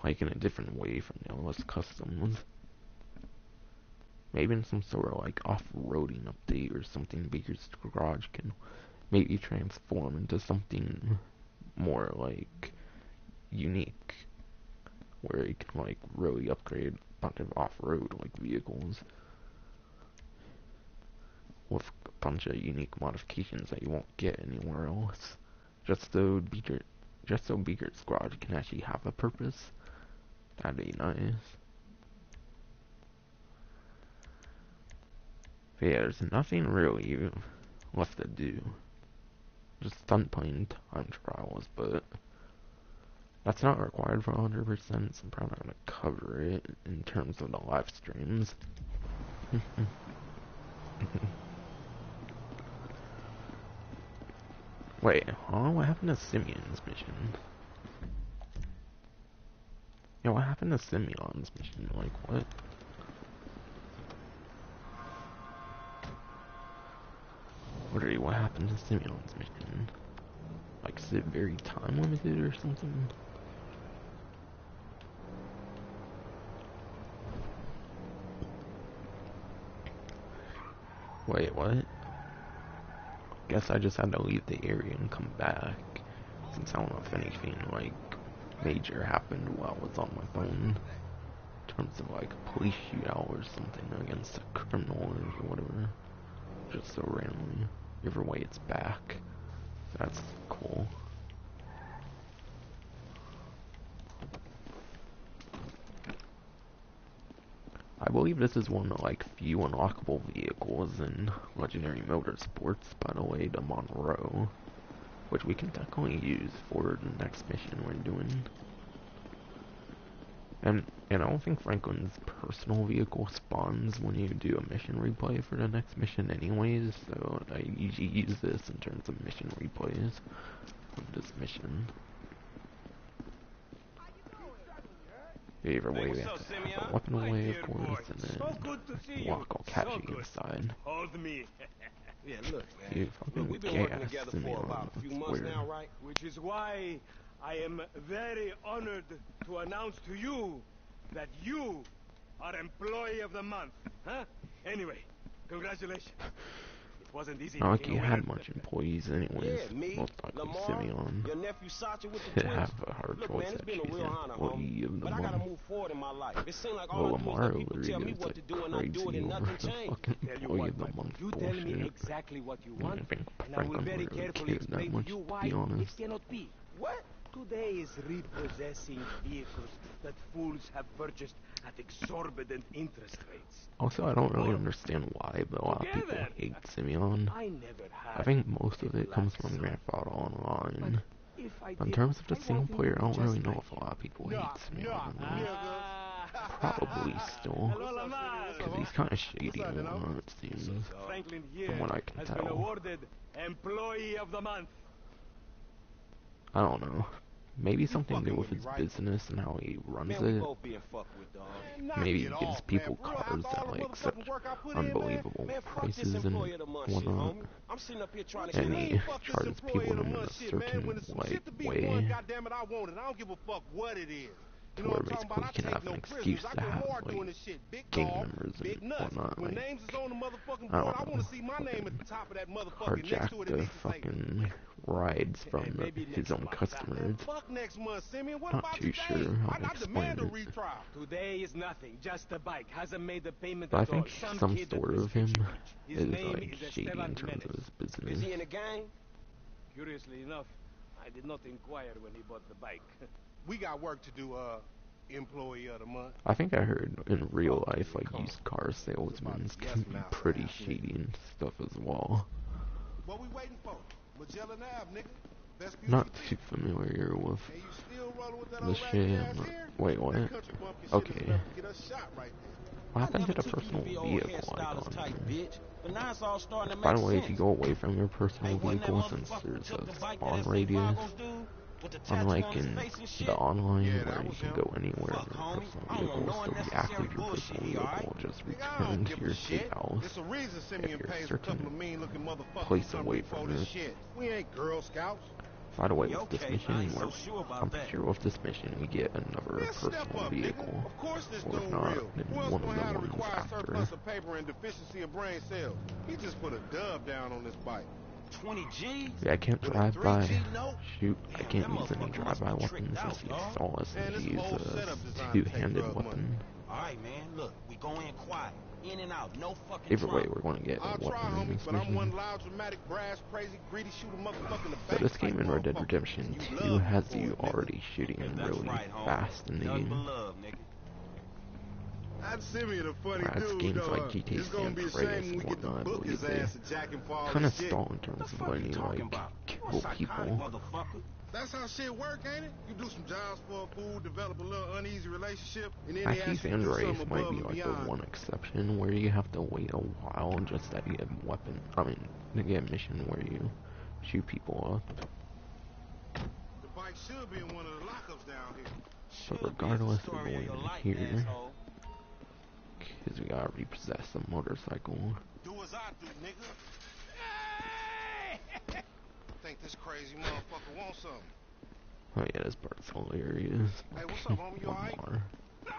Like in a different way from the LS Customs. Maybe in some sort of like off-roading update or something, Beaker's Garage can maybe transform into something more like unique. Where you can like really upgrade a bunch of off-road like vehicles. With a bunch of unique modifications that you won't get anywhere else. Just so Beaker's Garage can actually have a purpose. That'd be nice. But yeah, there's nothing really left to do. Just fun playing time trials, but that's not required for 100%, so I'm probably not going to cover it in terms of the live streams. Wait, huh? What happened to Simeon's mission? Yeah, what happened to Simeon's mission? Like, what? Literally, what happened to Simeon's mission? Like, is it very time limited or something? Wait, what? Guess I just had to leave the area and come back, since I don't know if anything, like, major happened while I was on my phone. In terms of, like, a police shootout or something against a criminal or whatever. Just so randomly. Either way, it's back. That's cool. I believe this is one of the like few unlockable vehicles in Legendary Motorsports, by the way, the Monroe, which we can definitely use for the next mission we're doing. And I don't think Franklin's personal vehicle spawns when you do a mission replay for the next mission anyways, so I usually use this in terms of mission replays of this mission. Either way, we have to have a weapon away, of course, and then walk all catchy inside. Hold me. Yeah, look, You man. fucking We've been working gas together to me for about a on few that's months weird. now, right? Which is why I am very honored to announce to you that you are Employee of the Month. Huh? Anyway, congratulations. It wasn't easy Not like picking you a winner. had much employees anyways, Yeah, me, most likely Lamar, Simeon. your nephew Sacha with the To twins. have a hard Look, choice man, it's been a actually real as honor, employee homie. of the But I gotta month. move forward in my life. It seems like all Well, I do is Lamar let people literally tell me goes what like to do, and I do it, crazy and over nothing the changes. fucking Tell you employee what, of the Michael, month you tell me bullshit. exactly what you I want, don't think and I will Franklin very really carefully cared explain that to much, you to why be it honest. cannot be. What? Today is repossessing vehicles that fools have purchased at exorbitant interest rates. Also, I don't really understand why, but a lot of people Together. hate Simeon. I never had I think most a of it comes black from son. Grand Theft Auto Online. If I But in did, terms of the I single want him player, to I be don't really just know like if a lot of people hate Knock, Simeon knock, or not. nigga. Probably still. Hello, Lamar. Because he's kind of shady up, and Dino? whatnot, it seems. Franklin here From what I can has tell. been awarded Employee of the Month. I don't know. maybe something to do with his business and how he runs Man, we it. both being fucked with, dog. Maybe he gives people cars at like such unbelievable Man, fuck this prices and employee of the month shit, whatnot. homie. I'm sitting up here trying to And get he charges people in a certain like way Goddamn it, I want it. I don't give a fuck what it is. to where basically you can have an excuse to have like gang members and whatnot, like I don't know, hijack the fucking rides from his own customers. Not too sure how to explain it. Today is nothing, just a bike. Hasn't made the payment But I at all. think some kid sort that of him His is name like is shady Esteban in terms Jimenez. of his Is business. he in a gang? Curiously enough, I did not inquire when he bought the bike. We got work to do, employee of the month. I think I heard in real life like used car salesmen can be pretty shady and stuff as well. What we waiting for? Magellan Ave, nigga. Best Not too familiar with And you still rolling with that the old shit. raggedy ass hair? Wait, what? That country bumpkin shit Okay. is enough to get us shot right there. What happened to the took you personal to be old vehicle hairstylist icon? type bitch, but now it's all starting to make By the way, sense. if you go away from your personal Hey, wasn't that vehicle, since motherfucker who there's took the a bike spawn that radius, Vagos dude with the tattoo unlike on his in face and shit? the online Yeah, where that you was can him. go anywhere Fuck, in your homie. personal I don't vehicle, want no so unnecessary deactivate your bullshit personal here, vehicle, alright? just Nigga, I return don't to give your a safe shit. house. It's a reason If Simeon you're pays a couple certain of mean-looking motherfuckers place to come away repo from this it. shit. We ain't Girl Scouts. By the way, You with this okay? mission, I ain't so sure I'm about pretty that. sure with this mission we get another Man, step personal up, vehicle, nigga. Of course this or if dude not, real. then Who else one of gonna the have to ones require after. surplus of paper and deficiency of brain cells? He just put a dub down on this bike. 20 G's? Yeah, I can't With a drive by. 3G note? Shoot, I Damn, can't that use any motherfucker must drive-by be weapons tricked since out, he dawg. saw us Man, and this he used whole a setup designed to take two-handed drug money. weapon. Alright, man, look, we go in quiet. In and out, no fucking Either way, trouble. we're going to get a I'll try, weapon in homie, this but I'm one mission. loud, dramatic, brass, crazy, greedy, shoot a motherfucker in the So back. this game in Red Dead motherfucker. Redemption And you 2 love me has for you it, nigga. already shooting That's really right, homie. fast in the Nothing but game. love, nigga. I'd Simeon a funny Whereas dude, games though. like GTA It's gonna San be a Andreas shame when and we get to whatnot, I book believe his they ass and jack him for all kind of this shit. stall in terms What the of fuck when you you talking like about? You a kill psychotic people. motherfucker. That's how shit work, ain't it? You do some jobs for a fool, develop a little uneasy relationship, and then they Actually, ask you San to do Andreas something might above be and like the beyond. one exception where you have to wait a while just to get a weapon. I mean, to get a mission where you shoot people up. The bike should be in one of the lockups down here. But Should be regardless the of story of going your life, here, asshole. because we gotta repossess a motorcycle. Do as I do, nigga. Think this crazy motherfucker wants something. Oh yeah, this part's hilarious. Hey, what's up, homie? You One alright? more. No,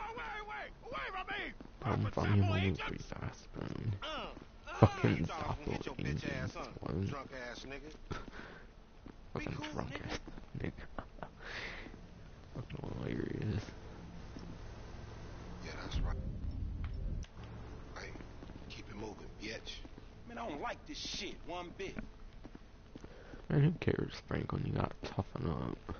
wait from me! I'm finding him moving pretty fast, man. Fucking You thought I was stop gonna get your loading. bitch ass, huh? One Drunk ass nigga. fucking cool, drunk nigga. ass nigga. Fucking hilarious. Yeah, that's right. Hey, keep it moving, bitch. Man, I don't like this shit one bit. Man, who cares, Franklin? You gotta toughen up.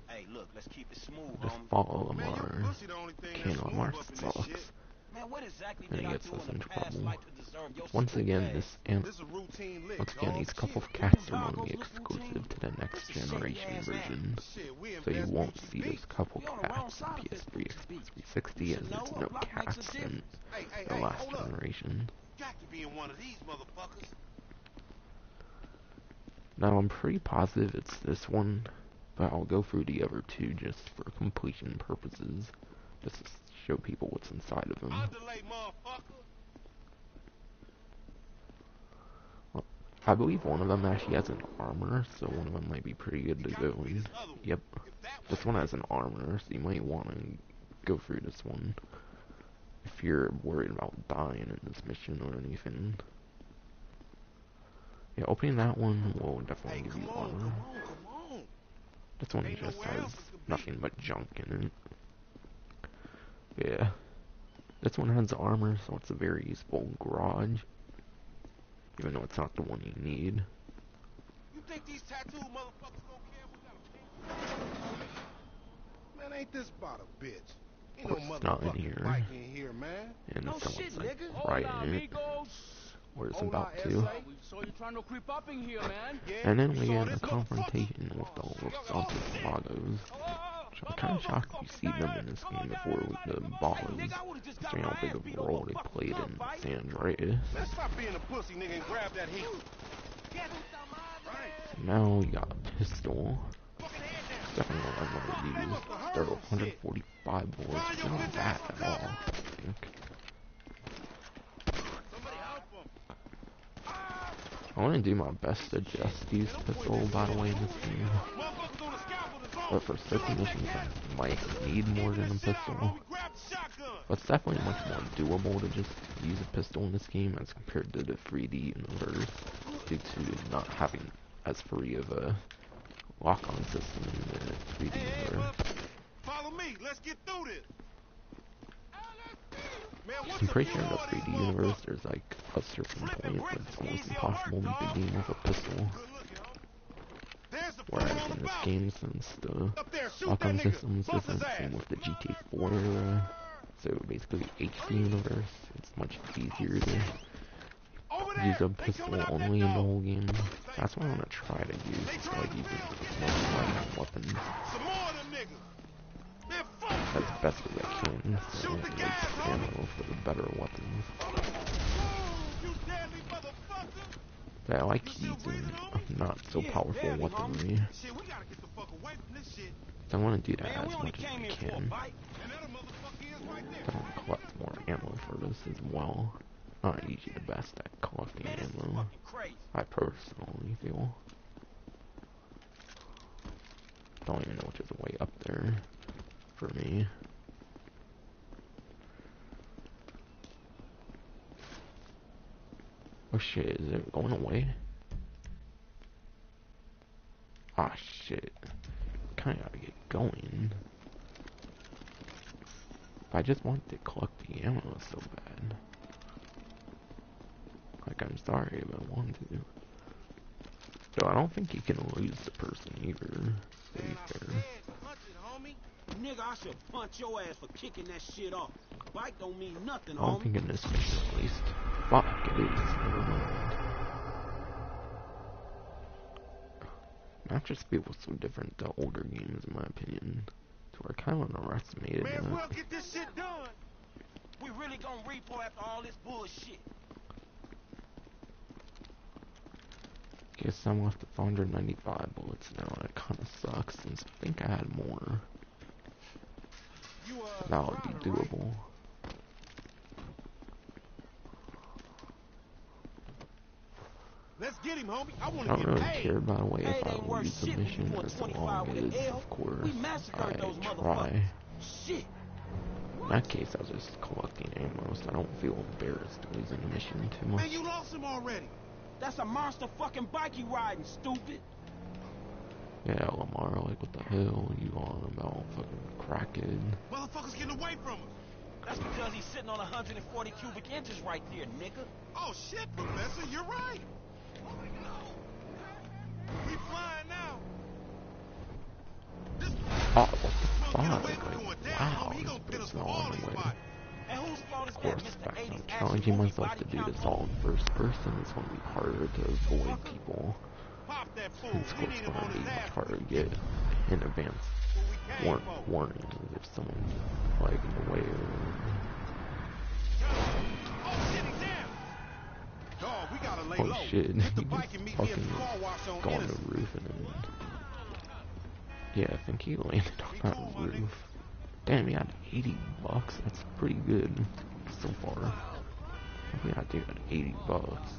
Hey, look, let's keep it smooth, Just homie. follow Man, your Lamar. pussy the only thing that's Can't smooth Lamar up in this sucks. shit. Man, what exactly And did he I gets do us in in the past trouble. life to deserve your Once stupid again, ass? this amp. This is a routine lick, Once again, dog. these couple of Shit, cats are Vagos on the look exclusive routine? to the next That's a generation shady-ass version. Shit, we So you invest won't Gucci see those beats. couple We on the wrong cats side in of this PS3, fucking speech. Xbox 360 You as should there's know, no a block makes a cats in difference. the last hold up. generation. Got to be in one of these motherfuckers. Now I'm pretty positive it's this one, but I'll go through the other two just for completion purposes, just to show people what's inside of them. Underlay, motherfucker. Well, I believe one of them actually has an armor, so one of them might be pretty good to go in. Yep, this one has an armor, so you might want to go through this one if you're worried about dying in this mission or anything. Yeah, opening that one will definitely give you armor. Come on. This one Ain't just nowhere has else it could be. nothing but junk in it. Yeah. This one has armor, so it's a very useful garage. Even though it's not the one you need. You think these tattooed motherfuckers gonna care we got a Man, ain't this about a bitch? Ain't no Of course, it's not in motherfucking here. bike in here, man. And No someone's shit, like nigga. right Hola, in it, amigos. where it's Hola, about to. S.A. We saw you trying to creep up in here, man. Yeah, And then you we saw get in this a confrontation with the Los Vagos. So I'm kind of shocked you see them in this game before the bosses, considering how big of a role they played in San Andreas. Man, stop being a pussy, nigga, and grab that heat. So now we got a pistol. Definitely what I've never used. There are 145 bullets, which isn't bad at all, I think. I want to do my best to just use pistol, by the way, in this game. But for certain missions, I might need more than a pistol. But it's definitely much more doable to just use a pistol in this game as compared to the 3D universe, due to not having as free of a lock-on system in the 3D universe. Follow me, let's get through this. I'm pretty sure in the 3D universe there's like a certain point where it's almost impossible to beat the game with a pistol. Whereas in this game, since the lock-on system is different, same with the GTA 4 era, so basically HD universe, it's much easier to use a pistol only in the whole game. That's what I want to try to use, so like using as much light weapons as best as I can, so I don't waste ammo for the better weapons. But I like using not so powerful weaponry. So I want to do that as much as I can. I want to collect more ammo for this as well. Not usually the best at collecting ammo, I personally feel. Don't even know which is the way up there for me. Oh shit, is it going away? Ah shit. Kinda gotta get going. I just want to collect the ammo so bad. Like, I'm sorry, but I want to. Though I don't think you can lose the person either, to be fair. Nigga, I should punch your ass for kicking that shit off. Bike don't mean nothing, I don't homie. think in this mission at least. Fuck, it is. Never mind. Map just feels so different to older games in my opinion. So we're kind of underestimated. Man, we'll get this shit done. We really gonna repo after all this bullshit. Guess I'm left with 495 bullets now. That kind of sucks since I think I had more. That would be doable. Let's get him, homie. I want I to don't get really paid. care, by the way, if I lose the mission as long as, of course, I try. Shit. In that case, I was just collecting ammo, so I don't feel embarrassed losing the mission too much. Man, you lost him already. That's a monster fucking bike you riding, stupid. Yeah, Lamar, like, what the hell are you on about? Fucking crackhead. Motherfuckers getting away from us. That's because he's sitting on 140 cubic inches right there, nigga. Oh shit, Professor, you're right. We flying now. Oh, what the fuck? Like, wow, this bit's not on the way. Of course, the fact that I'm challenging myself to do this all in first person is going to be harder to avoid people. Since, of course, going to be much harder to get in advance warnings if someone's, like, in the way or... Oh shit, he just fucking go on the roof and then... Yeah, I think he landed on that roof. Damn, he had 80 bucks. That's pretty good so far. Yeah, dude, 80 bucks.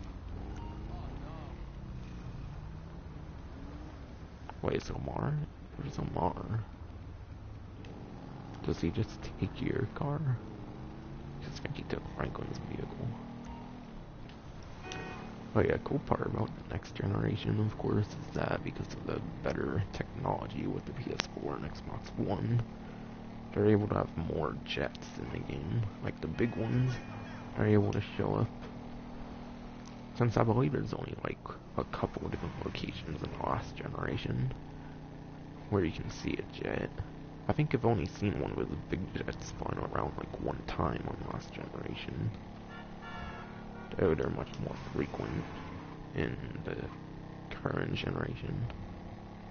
Wait, is Omar? Where's Omar? Does he just take your car? I think he took Franklin's vehicle. Oh yeah, cool part about the next generation, of course, is that because of the better technology with the PS4 and Xbox One, they're able to have more jets in the game. Like the big ones are able to show up. Since I believe there's only like a couple of different locations in the last generation where you can see a jet. I think I've only seen one with a big jet flying around like one time on the last generation. Though they're much more frequent in the current generation.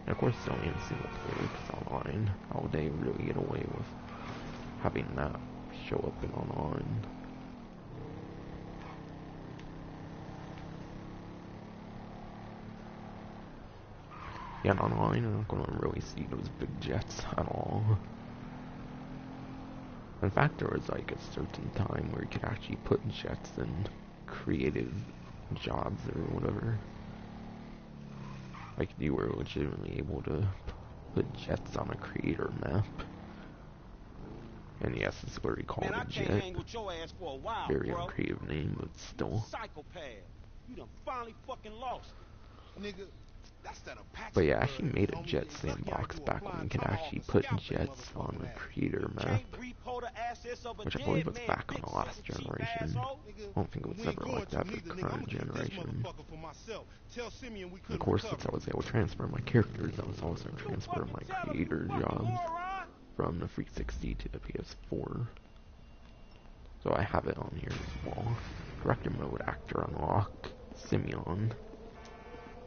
And of course it's only in single player, because online, how would they really get away with having that show up in online? Yeah, online you're not gonna really see those big jets at all. In fact, there was like a certain time where you could actually put jets in creative jobs or whatever. Like you were legitimately able to put jets on a creator map. And yes, it's what we call Man, I a can't jet. hang with your ass for a while, Very bro. uncreative name, but still. Psychopath. You done finally fucking lost it. Nigga, that's that Apache But yeah, I bird, actually made a homie. jet Lucky I sandbox do a back when flying you could tomahawk actually and put scalp that jets on motherfucking a ass. creator map. Can't repo the assets of a Which I dead believe was man, back on big the last sick cheap generation. asshole. Nigga, I don't think it was we ain't ever going like to that for neither, the nigga. current I'ma keep this generation. motherfucker for myself. Tell Simeon we Of couldn't course, recover. since I was able to transfer my characters, I was also You transferring fucking my tell him, creator you fucking jobs moron. from the 360 to the PS4. So I have it on here as well. Director mode, actor unlocked, Simeon.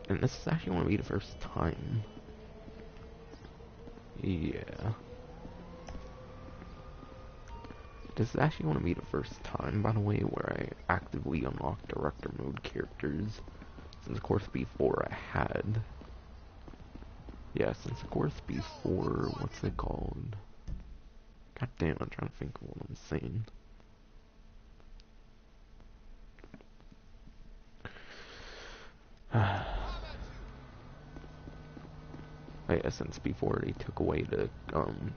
And this is actually going to be the first time. Yeah. This is actually going to be the first time, by the way, where I actively unlock director mode characters. Since, of course, before I had... Yeah, since, of course, before... What's it called? God damn, I'm trying to think of what I'm saying. Yeah, since before they took away the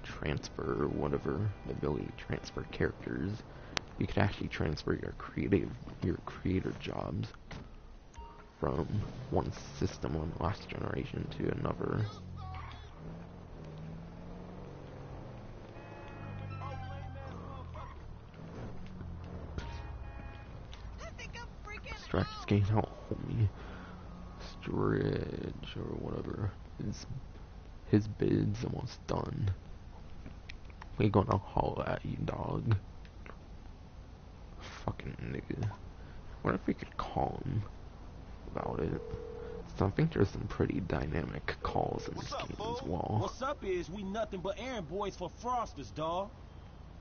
transfer or whatever, the ability to transfer characters, you could actually transfer your creator jobs from one system on the last generation to another. Stretch game out, homie. Stretch or whatever. His bid's almost done. We gonna haul at you, dog. Fucking nigga. What if we could call him about it? So I think there's some pretty dynamic calls in this game as well. What's up is we nothing but errand boys for Frosters, dawg.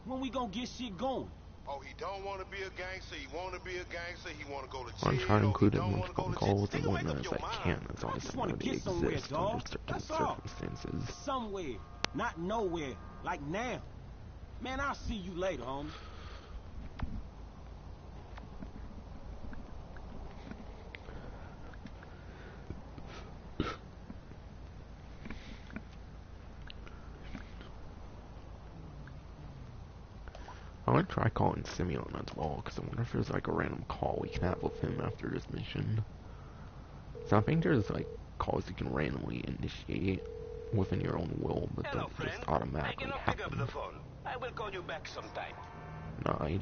When we gonna get shit going? Oh, he don't want to be a gangster. He want to be a gangster. He want to go to jail. I'm trying to include as don't much want to go phone to jail. calls Still and make whatnot up as your I mind. can, as I long just as want to they get somewhere, exist dawg. under certain That's all. circumstances. Somewhere, not nowhere, like now. Man, I'll see you later, homie. I'm gonna try calling Simeon as well, because I wonder if there's like a random call we can have with him after this mission. So I think there's like calls you can randomly initiate within your own will, but Hello, don't friend. just automatically I cannot pick up happen. the phone. I will call you back sometime. Nah, he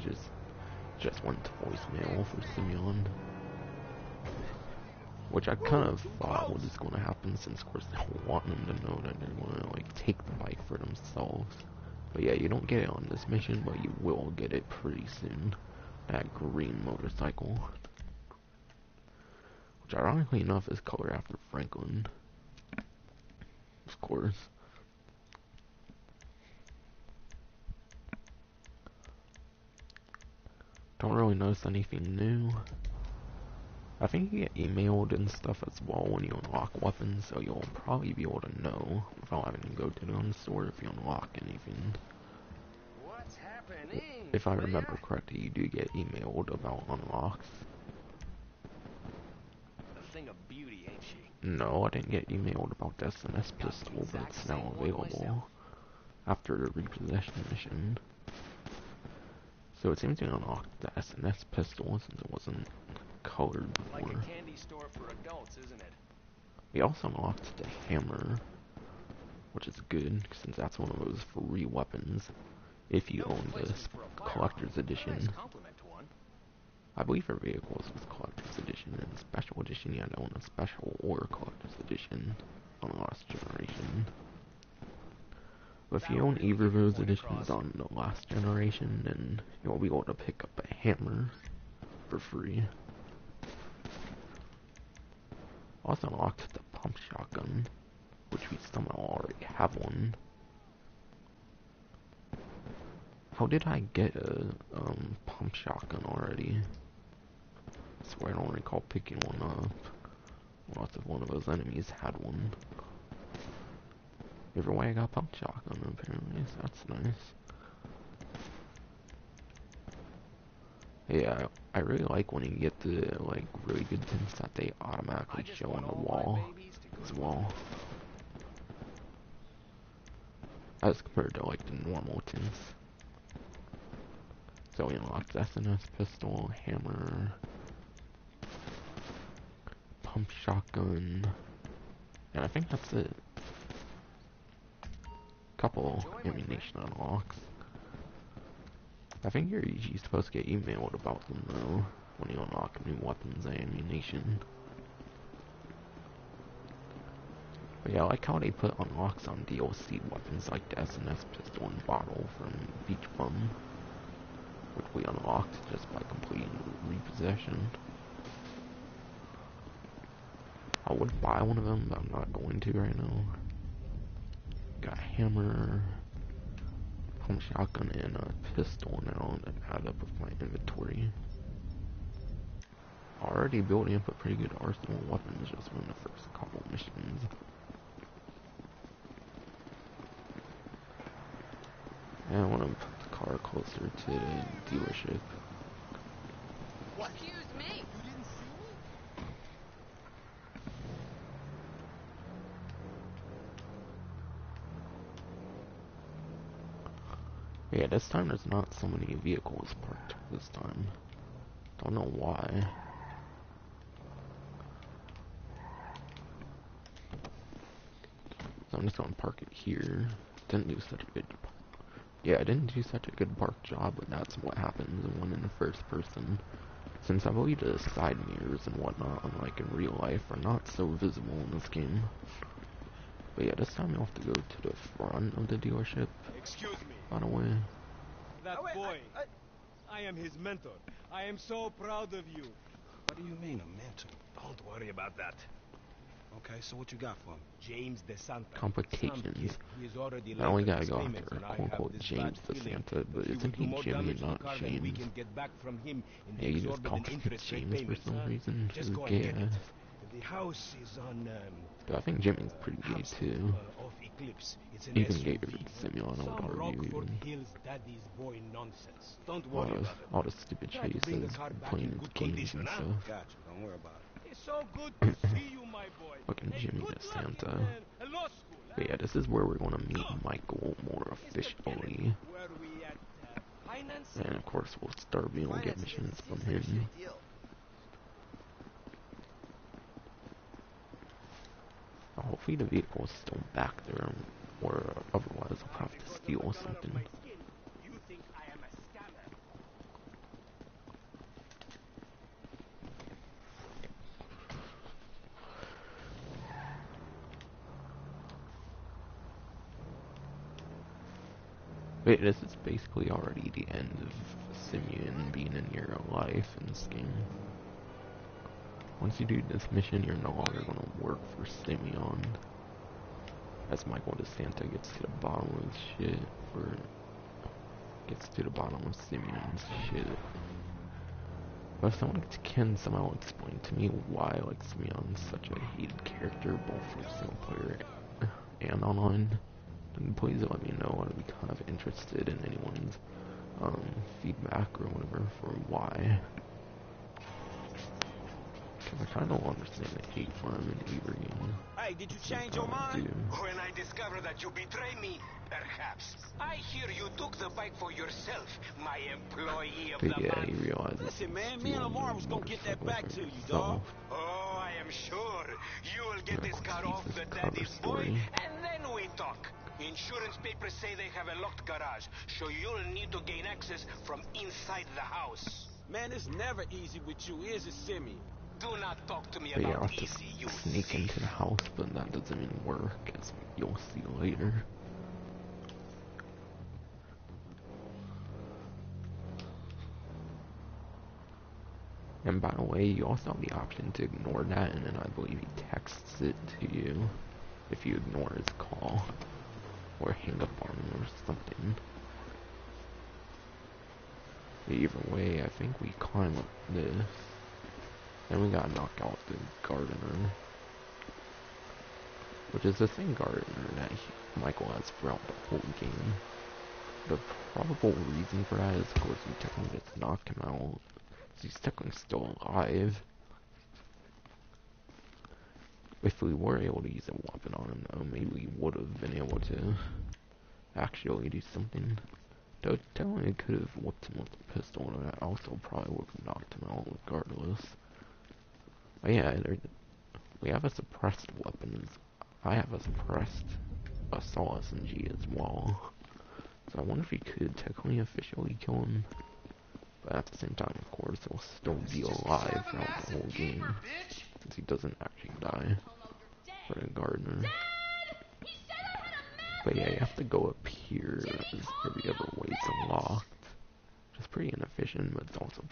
just went to voicemail for Simeon. Which I kind of thought was going to happen, since of course they want them to know that they're going to like take the bike for themselves. But yeah, you don't get it on this mission, but you will get it pretty soon. That green motorcycle. Which ironically enough is colored after Franklin. Of course. Don't really notice anything new. I think you get emailed and stuff as well when you unlock weapons, so you'll probably be able to know without having to go to the gun store if you unlock anything. What's happening? If I remember correctly, you do get emailed about unlocks. A thing of beauty, ain't she? No, I didn't get emailed about the SNS pistol, but it's now available after the repossession mission. So it seems to unlock the SNS pistol since it wasn't colored before. Like a candy store for adults, isn't it? We also unlocked the hammer, which is good since that's one of those free weapons if you own this collector's edition. I believe for vehicles with collector's edition, and special edition you had to own a special or collector's edition on the last generation. But if you own either of those editions on the last generation, then you'll be able to pick up a hammer for free. Also unlocked the pump shotgun, which we somehow already have one. How did I get a pump shotgun already? I swear I don't recall picking one up. Lots of one of those enemies had one. Either way, I got pump shotgun apparently, so that's nice. Yeah, I really like when you get the like really good tints that they automatically show on the wall as well. As compared to like the normal tints. So we unlocked SNS pistol, hammer, pump shotgun, and I think that's it. Couple ammunition unlocks. I think you're usually supposed to get emailed about them though, when you unlock new weapons and ammunition. But yeah, I like how they put unlocks on DLC weapons like the SNS pistol and bottle from Beach Bum, which we unlocked just by completing repossession. I would buy one of them, but I'm not going to right now. Got a hammer, pump shotgun, and a pistol now that add up with my inventory. Already building up a pretty good arsenal of weapons just from the first couple missions. And I want to put the car closer to the dealership. What? Excuse me. You didn't see me? Yeah, this time there's not so many vehicles parked this time. Don't know why. So I'm just gonna park it here. Didn't do such a good job. Yeah, I didn't do such a good park job, but that's what happens when in the first person. Since I believe the side mirrors and whatnot, unlike in real life, are not so visible in this game. But yeah, this time you'll have to go to the front of the dealership. Excuse me. By the way. That boy. I am his mentor. I am so proud of you. What do you mean, a mentor? Don't worry about that. Okay, so what you got for me? James DeSanta. Complications. He is already I only late on gotta his go payments, after and I quote have unquote this James bad feeling DeSanta, but that he isn't will do he more Jimmy damage and to the not car than we James? can get back from him in the Yeah, you just call exorbitant him interest rate James for payments. some reason. Just Who's go and gay get it. ass. The house is on But I think Jimmy's pretty gay too. off Eclipse. It's an Even gayer SUV. than Simeon, I would Some argue. Rockford Even. Hills daddy's boy nonsense. Don't worry about it. All the stupid Try to bring the chases, car back playing in his good games condition, and huh? stuff. Gotcha, don't worry about it. It's so good to see you, my boy. Fucking Hey, Jimmy good luck in, DeSanta. law school, huh? But yeah, this is where we're gonna meet Michael more officially. Where we at? Finance? And of course we'll start being able to get missions from him. Hopefully the vehicle's still back there, or otherwise I'll have to steal something. You think I am a scammer? Wait, this is basically already the end of Simeon being in your life in this game. Once you do this mission, you're no longer going to work for Simeon. As Michael DeSanta gets to the bottom of his shit, or gets to the bottom of Simeon's shit. But if someone can somehow explain to me why like Simeon's such a hated character, both for single player and online, then please let me know. I'd be kind of interested in anyone's feedback or whatever for why. Because I kind of don't understand the hate for him in either game. Hey, did you change your mind? When I discover that you betray me, perhaps. I hear you took the bike for yourself, my employee of But the yeah, month. he realizes Listen, man, me and Lamar was gonna get that back to you, dog. Oh, I am sure. You will get this car off the daddy's boy, and then we talk. Insurance papers say they have a locked garage, so you'll need to gain access from inside the house. Man, it's never easy with you, is it, Simeon? Do not talk to me But yeah, I'll about have to easy, you sneak into the house, but that doesn't even work, as you'll see later. And by the way, you also have the option to ignore that, and then I believe he texts it to you if you ignore his call, or hang up on him or something. Either way, I think we climb up this, and we gotta knock out the gardener. which is the same gardener that Michael has throughout the whole game. The probable reason for that is, of course, we technically just knocked him out. He's technically still alive. If we were able to use a weapon on him, though, maybe we would have been able to actually do something. Though technically could have whipped him with a pistol, and that also probably would have knocked him out regardless. But yeah, we have a suppressed weapon. I have a suppressed assault SMG as well. So I wonder if we could technically officially kill him. But at the same time, of course, he'll still be alive throughout the whole game. Since he doesn't actually die for the gardener. But yeah, you have to go up here, as every other way is locked. Which is pretty inefficient, but it's also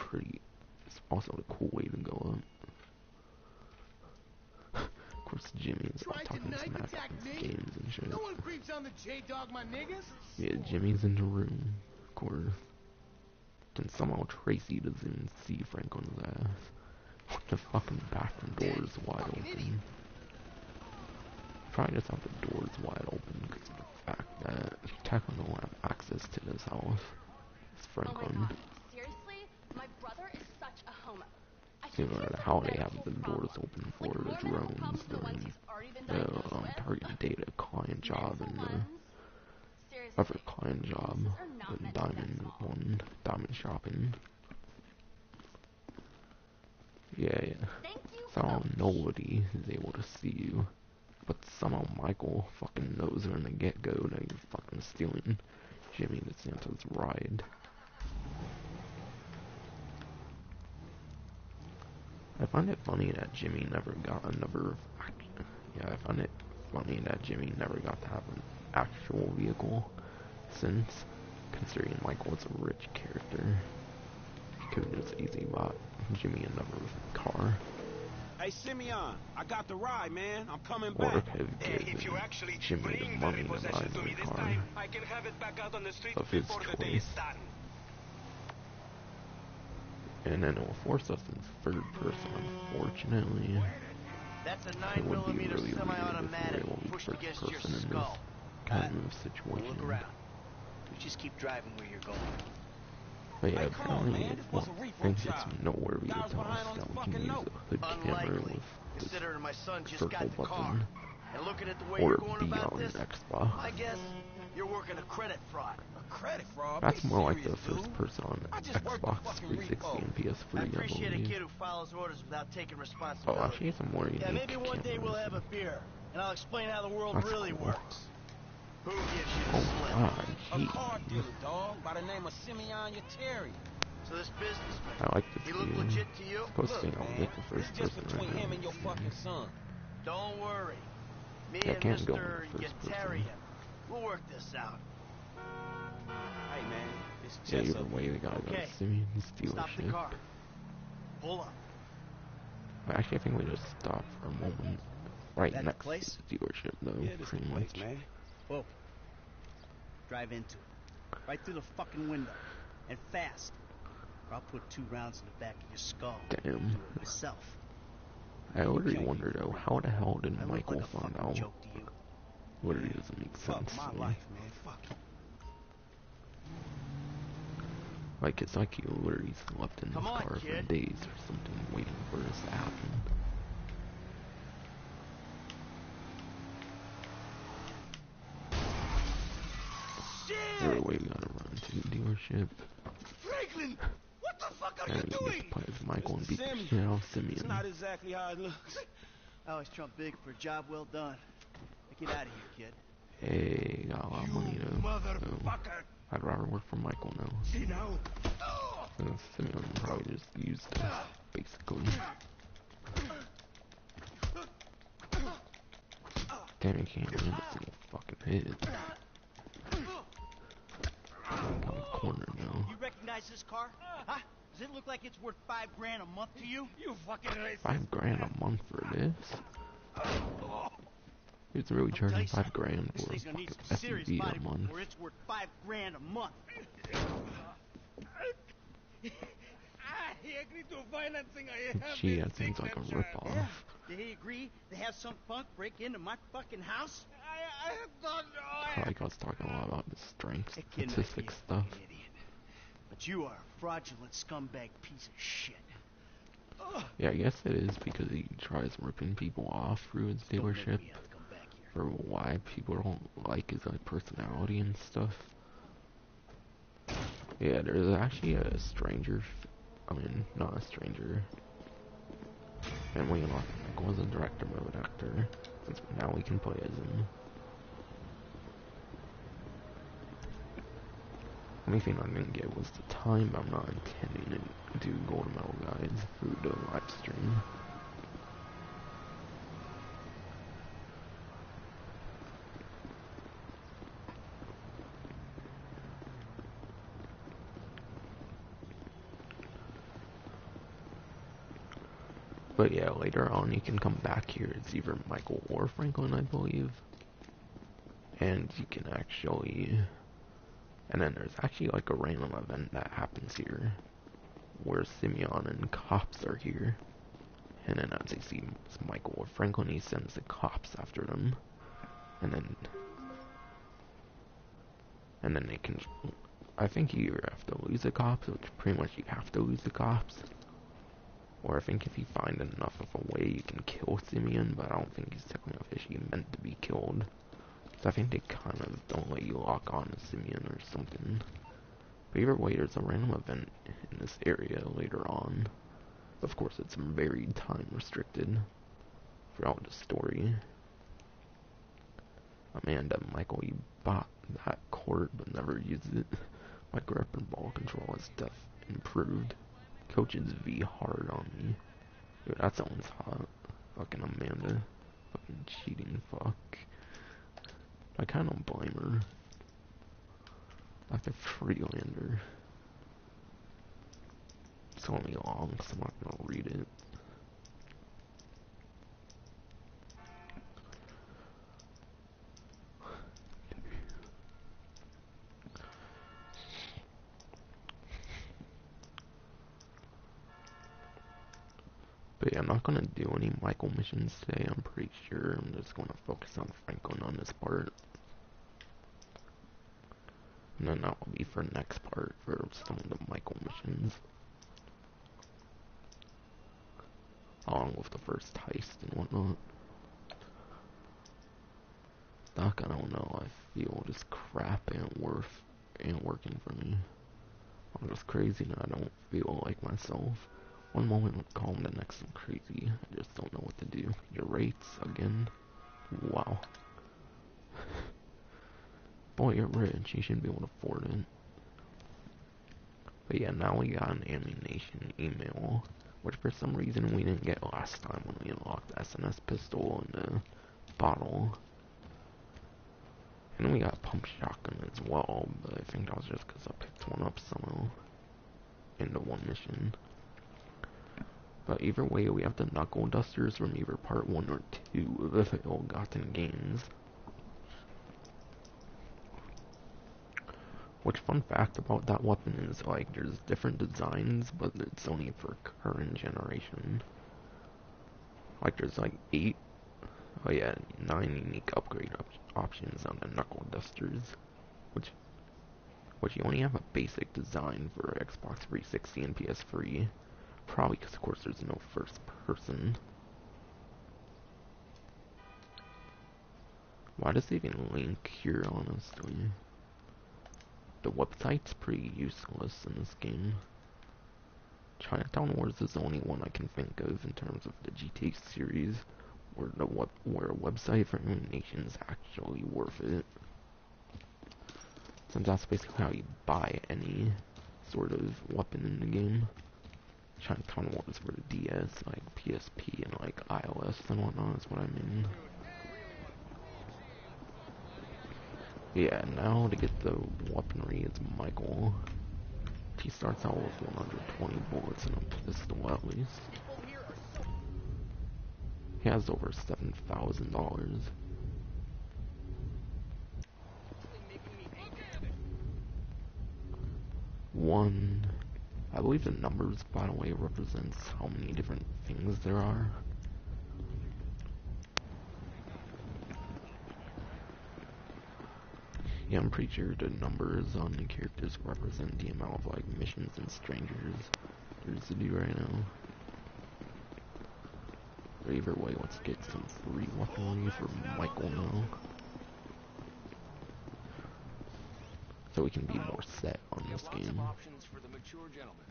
the cool way to go up. Of course, Jimmy's all talking smack about games and shit. No one creeps on the J-Dog, my niggas. Yeah, Jimmy's in the room, of course. And somehow Tracy doesn't even see Franklin's ass. The fucking bathroom door is wide open. Probably just have the doors wide open because of the fact that he technically don't have access to this house. It's Franklin. Oh my God. Seriously? My brother is such a homo. You know how they have the doors open for the drones during the target data client job and the other client job, the diamond shopping. Yeah. So nobody is able to see you. But somehow Michael fucking knows from the get-go that you're fucking stealing Jimmy DeSanto's ride. I find it funny that Jimmy never got another... Yeah, I find it funny that Jimmy never got to have an actual vehicle, since, considering Michael is a rich character, he could have just easily bought Jimmy another car. Hey, Simeon, I got the ride, man. I'm coming Or back. could have given If you actually Jimmy bring the money the to buy possession to me the this car time, I can have it back out on the street of his before the day is choice. done. And then it will force us in third person, unfortunately. That's a It would be 9mm really weird if we were semi-automatic able to be pushed first against your person in this skull. kind of situation. Look around. You just keep driving where you're going. But yeah, Hey, come on, apparently man. This was a I repo think job. it's noteworthy to Guys tell behind us on that this we can fucking use note. a hood camera Unlikely, with this considering my son just circle got the car. button, And looking at the way or you're going B about on this, Xbox. I guess you're working a credit fraud. A credit fraud? That's Be more like serious, the first dude. person on I just worked the Xbox fucking 360 repo. and PS3, I I appreciate a believe. kid who follows orders without taking Oh, responsibility. actually, it's a more unique Yeah, maybe one day we'll camera. have a beer, and I'll explain how the world That's really cool. works. Who gives you the Oh slip? god, A car dealer, dog, by the name of Simeon Yeteri. So this businessman, I like this he look view. legit to you? Supposed to Look, be I'll man, get the this first just person between right now. him and your fucking son. Don't worry. Me I and can't go in Mr. the first person. Yetarian, we'll work this out. Hey, man, it's Yeah, just either way, we gotta go Okay. to Simeon's Stop the dealership. car. Pull up. Actually, I think we just stop for a moment. Right That next the place? to the dealership, though, Yeah, this the pretty place, much. man. Whoa. Drive into it. Right through the fucking window. And fast. Or I'll put 2 rounds in the back of your skull. Damn. Do it myself. I already wonder, though, how the hell did I look Michael like a find fucking out? joke to you. Literally doesn't make Fuck sense my to me. life, man. Fuck it. Like, it's like he literally slept in Come this on, car for kid. days or something, waiting for this to happen. Either way, we gotta run to the dealership. Franklin! What the fuck are And you we get doing? to play as Michael and beat the Simeon. shit out of It's Simeon. not exactly how it looks. I always trump big for a job well done. Now get out of here, kid. Hey, got a lot of money though. So Motherfucker! I'd rather work for Michael now. See now? So Simeon probably just used it, basically. Damn, he can't land a single fucking hit. On the corner now. You recognize this car? Huh? Does it look like it's worth $5 grand a month to you? You fucking racist. $5 grand a month for this? It's really charging $5 grand This for a thing's gonna need fucking some serious SUV body a month. or it's worth $5 grand a month. He agreed to financing. Gee, that seems like a ripoff. Yeah. Did he agree to have some punk break into my fucking house? I don't know. I like I was talking a lot about the strength That kid might be a statistic stuff. fucking idiot. But you are a fraudulent scumbag piece of shit. Yeah, I guess it is because he tries ripping people off through his dealership for why people don't like his personality and stuff. Yeah, there's actually a stranger. I mean, not a stranger. And we unlocked Michael as a director mode actor. Since now we can play as him. Only thing I didn't get was the time. I'm not intending to do gold medal guides through the live stream. But yeah, later on you can come back here. It's either Michael or Franklin, I believe. And you can actually... And then there's actually like a random event that happens here. Where Simeon and cops are here. And then as they see Michael or Franklin, he sends the cops after them. And then they can... I think you either have to lose the cops, which pretty much you have to lose the cops. Or I think if you find enough of a way, you can kill Simeon, but I don't think he's technically officially meant to be killed. So I think they kind of don't let you lock on to Simeon or something. But either way, there's a random event in this area later on. Of course, it's very time restricted throughout the story. Amanda, Michael, you bought that court but never used it. My grip and ball control is improved. Coaches V hard on me. Dude, that sounds hot. Fucking Amanda. Fucking cheating fuck. I kinda don't blame her. Like a Freelander. It's only long, so I'm not gonna read it. But yeah, I'm not gonna do any Michael missions today, I'm pretty sure. I'm just gonna focus on Franklin on this part. And then that will be for next part, for some of the Michael missions. Along with the first heist and whatnot. Doc, I don't know, I feel this crap ain't working for me. I'm just crazy and I don't feel like myself. One moment I'm calm, the next I'm crazy. I just don't know what to do. Your rates, again? Wow. Boy, you're rich. You should be able to afford it. But yeah, now we got an ammunition email. Which for some reason we didn't get last time when we unlocked the SNS pistol and the bottle. And we got a pump shotgun as well, but I think that was just because I picked one up somehow. In the one mission. But either way, we have the knuckle dusters from either part 1 or 2 of the ill-gotten gains. Which, fun fact about that weapon is, like, there's different designs, but it's only for current generation. Like, there's like 9 unique upgrade options on the knuckle dusters. Which you only have a basic design for Xbox 360 and PS3. Probably because, of course, there's no first person. Why does it even link here, honestly? The website's pretty useless in this game. Chinatown Wars is the only one I can think of in terms of the GTA series where a website for ammunition is actually worth it. Since that's basically how you buy any sort of weapon in the game. Chinatown Wars for the DS, like PSP and like iOS and whatnot is what I mean. Yeah, now to get the weaponry, it's Michael. He starts out with 120 bullets and a pistol at least. He has over $7,000. I believe the numbers, by the way, represents how many different things there are. Yeah, I'm pretty sure the numbers on the characters represent the amount of, like, missions and strangers there's to do right now. But either way, let's get some free weaponry for Michael now. So we can be more set on this game. Options for the mature gentleman.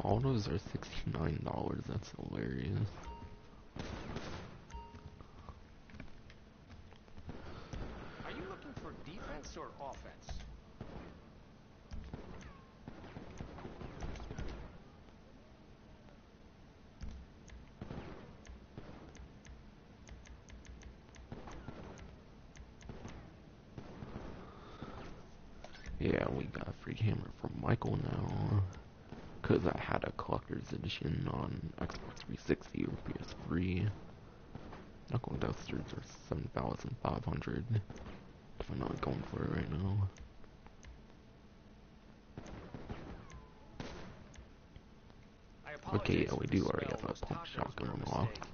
All those are $69, that's hilarious. Are you looking for defense or offense? Yeah, we got a free hammer from Michael now. Because I had a collector's edition on Xbox 360 or PS3. Knuckle dusters are 7,500. If I'm not going for it right now. Okay, yeah, we do already have a pump shotgun unlocked.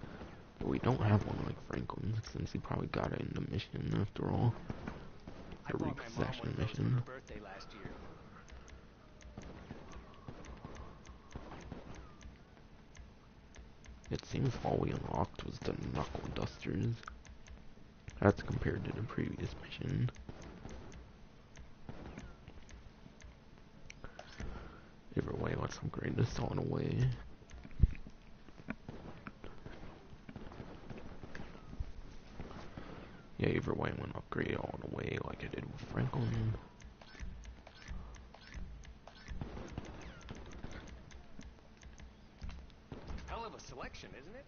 But we don't have one like Franklin, since he probably got it in the mission after all. The repossession mission. It seems all we unlocked was the knuckle dusters. That's compared to the previous mission. Either way, let's upgrade this all the way. Yeah, either way, I'm gonna upgrade all the way like I did with Franklin. Hell of a selection, isn't it?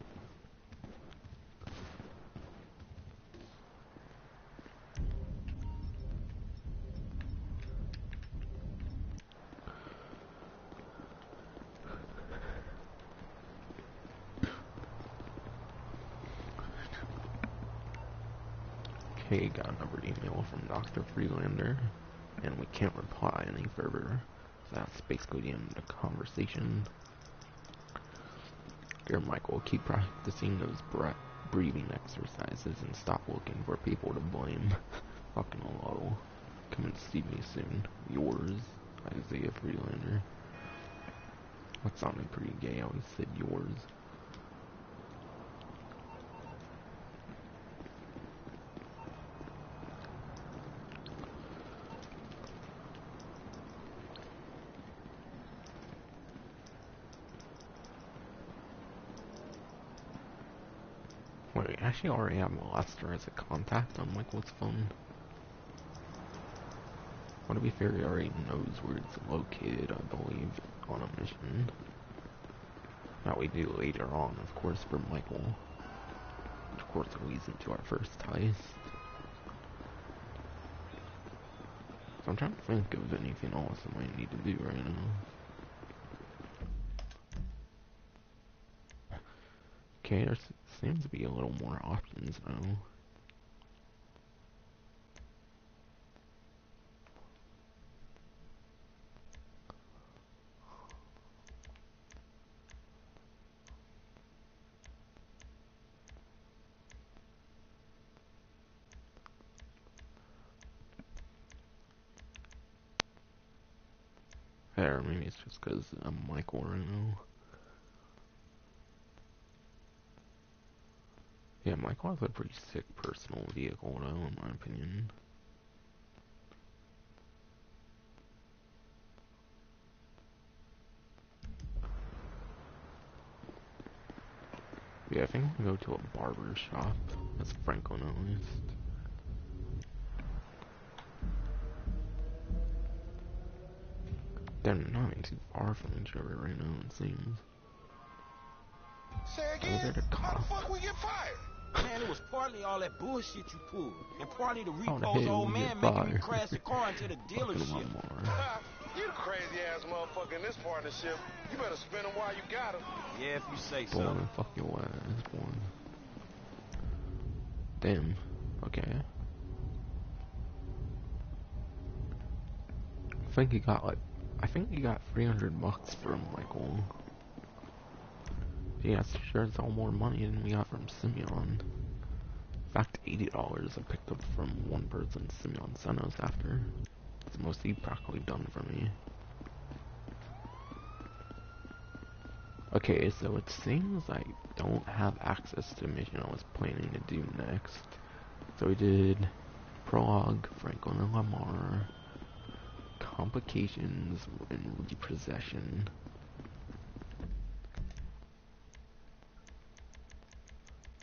Okay, got another email from Dr. Freelander, and we can't reply any further. So that's basically the end of the conversation. Dear Michael, keep practicing those breathing exercises and stop looking for people to blame. Fucking hello. Come and see me soon. Yours, Isaiah Freelander. That sounded pretty gay, I always said yours. Wait, I actually already have Lester as a contact on Michael's phone. Well, to be fair, he already knows where it's located, I believe, on a mission. That we do later on, of course, for Michael. Which, of course, leads into our first heist. So I'm trying to think of anything else I might need to do right now. Okay, there seems to be a little more options now. Or maybe it's just because I'm Michael right now. Yeah, Michael has a pretty sick personal vehicle though, in my opinion. Yeah, I think we can go to a barber shop. That's Franklin at least. They're not too far from each other right now, it seems. Say again? How the fuck we get fired? Man, it was partly all that bullshit you pulled, and partly the How the repo's hell old we man get making you fired? crash the car into the dealership. You the crazy ass motherfucker in this partnership. You better spin them while you got them. Yeah, if you say Boy, so. fuck your ass, boy. Damn. Okay. I think he got 300 bucks from Michael. Yeah, sure it's all more money than we got from Simeon. In fact, $80 I picked up from one person Simeon sent us after. It's the most he practically done for me. Okay, so it seems I don't have access to the mission I was planning to do next. So we did Prologue, Franklin and Lamar, Complications, and Repossession.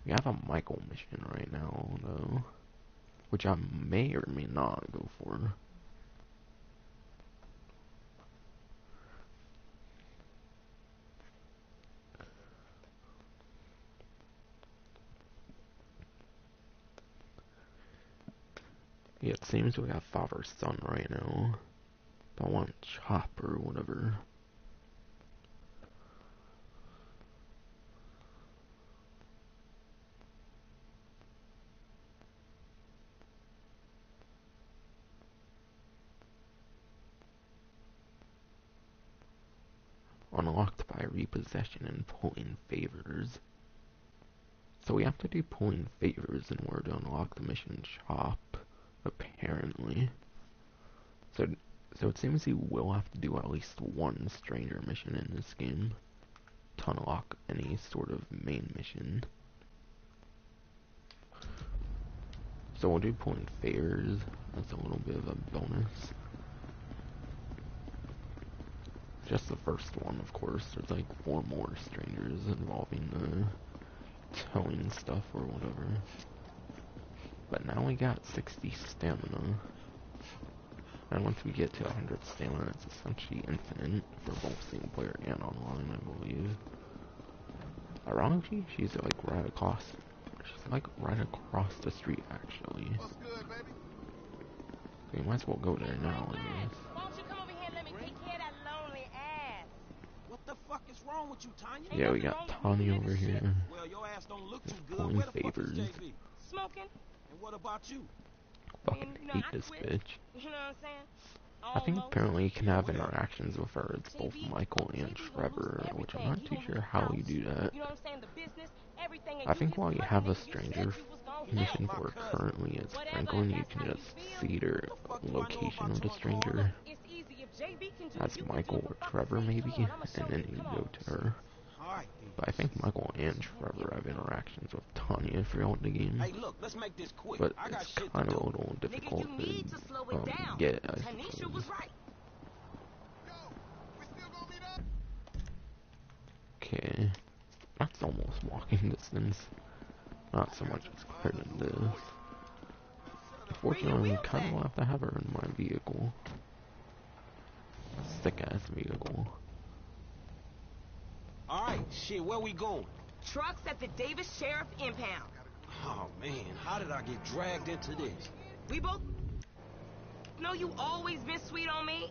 We have a Michael mission right now, though, which I may or may not go for. Yeah, it seems we have father-son right now. But I want Chop or whatever. Unlocked by repossession and pulling favors. So we have to do pulling favors in order to unlock the mission Chop, apparently. So it seems you will have to do at least one stranger mission in this game to unlock any sort of main mission. So we'll do pulling favors. That's a little bit of a bonus. Just the first one, of course. There's like 4 more strangers involving the towing stuff or whatever. But now we got 60 stamina. And once we get to 100 stamina, it's essentially infinite for both single player and online, I believe. Ironically, she's like right across the street, actually. What's good, baby? So we might as well go there now, I guess. Why don't you come over here and let me take care of that lonely ass? What the fuck is wrong with you, Tanya? Yeah, we got Tony over here. Well, your ass don't look too good. Pulling Where the fuck favors. is JB? Smoking? And what about you? Fucking hate this bitch. You know what I'm saying? I think apparently you can have interactions with her. It's both Michael and Trevor, which I'm not too sure how you do that. You know what I'm saying? The business, everything. I think while you have a stranger mission for her currently as Franklin, you can just see their location of the stranger as Michael or Trevor maybe, and then you go to her. But I think Michael and Trevor have interactions with Tanya throughout the game. Hey, look, let's make this quick. But I got it's shit kind to of a do. little difficult to get, I suppose. Okay, that's almost walking distance. Not so much as compared to this. Fortunately, I kind of have to have her in my vehicle. Sick-ass vehicle. Alright, shit, where we going? Trucks at the Davis Sheriff Impound. Oh, man, how did I get dragged into this? We both know you always been sweet on me.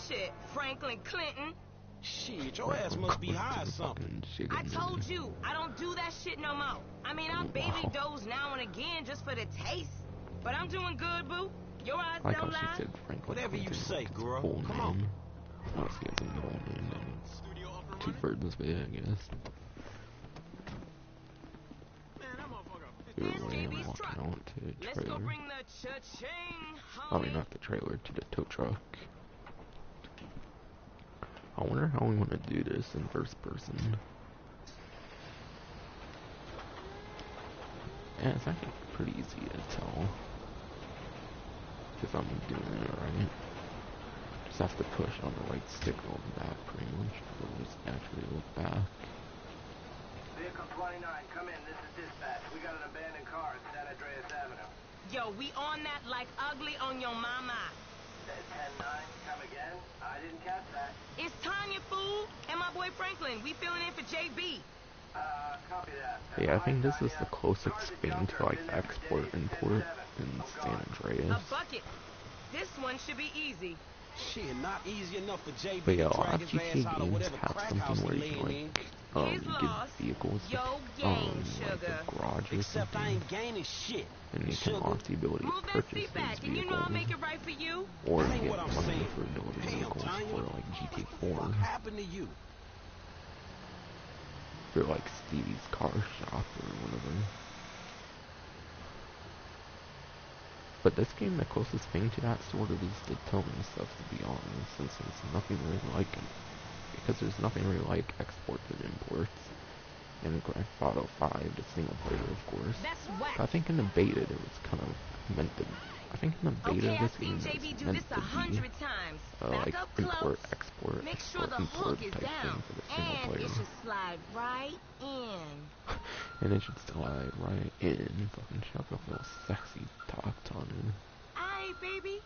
Shit, Franklin Clinton. Shit, your ass must be high or something. I told you, I don't do that shit no more. I mean, I baby doze now and again just for the taste. But I'm doing good, boo. Your eyes don't lie. Whatever you say, girl. Come on. Unless he has a middle name, then it's 2 birds with it, I guess. Either way, I'm walking out to the trailer. I mean, not the trailer, to the tow truck. I wonder how we want to do this in first person. Yeah, it's actually pretty easy to tell if I'm doing it right. Just have to push on the right stick on the back pretty much. Or just actually look back. Vehicle 29, come in. This is dispatch. We got an abandoned car at San Andreas Avenue. Yo, we on that like ugly on your mama. 10-9, come again? I didn't catch that. It's Tanya, fool, and my boy Franklin. We filling in for JB. Copy that. Yeah, I think this is the closest thing to like export import in San Andreas. A bucket. This one should be easy. Shit, not easy enough for JB But yeah, to a lot drag of his GTA ass out of games whatever have crack something house where he you can laying in. His get loss, vehicles yo gain, like sugar. a garage or Except I something, ain't gaining shit. and you can Sugar. unlock the ability Move to that purchase seat back, these and you know I'll vehicles, make it right for you. or That ain't get what I'm money saying. for delivery Damn, vehicles Tanya. for like GTA What 4, the fuck happened to you? for like Stevie's car shop or whatever. But this game, the closest thing to that sort of is the towing stuff, to be honest, since there's nothing really like it. Because there's nothing really like exports and imports in Grand Theft Auto 5, the single player, of course. That's whack. I think in the beta it was kind of meant to. I think in the beta Okay, of I've this seen game JB it's do meant this to be 100 times. Back like up import, close. export, Make sure export, the import hook is type down. thing for the single And player. it should slide right in. And it should slide right in. Fucking shove a little sexy top on it. Aight, baby.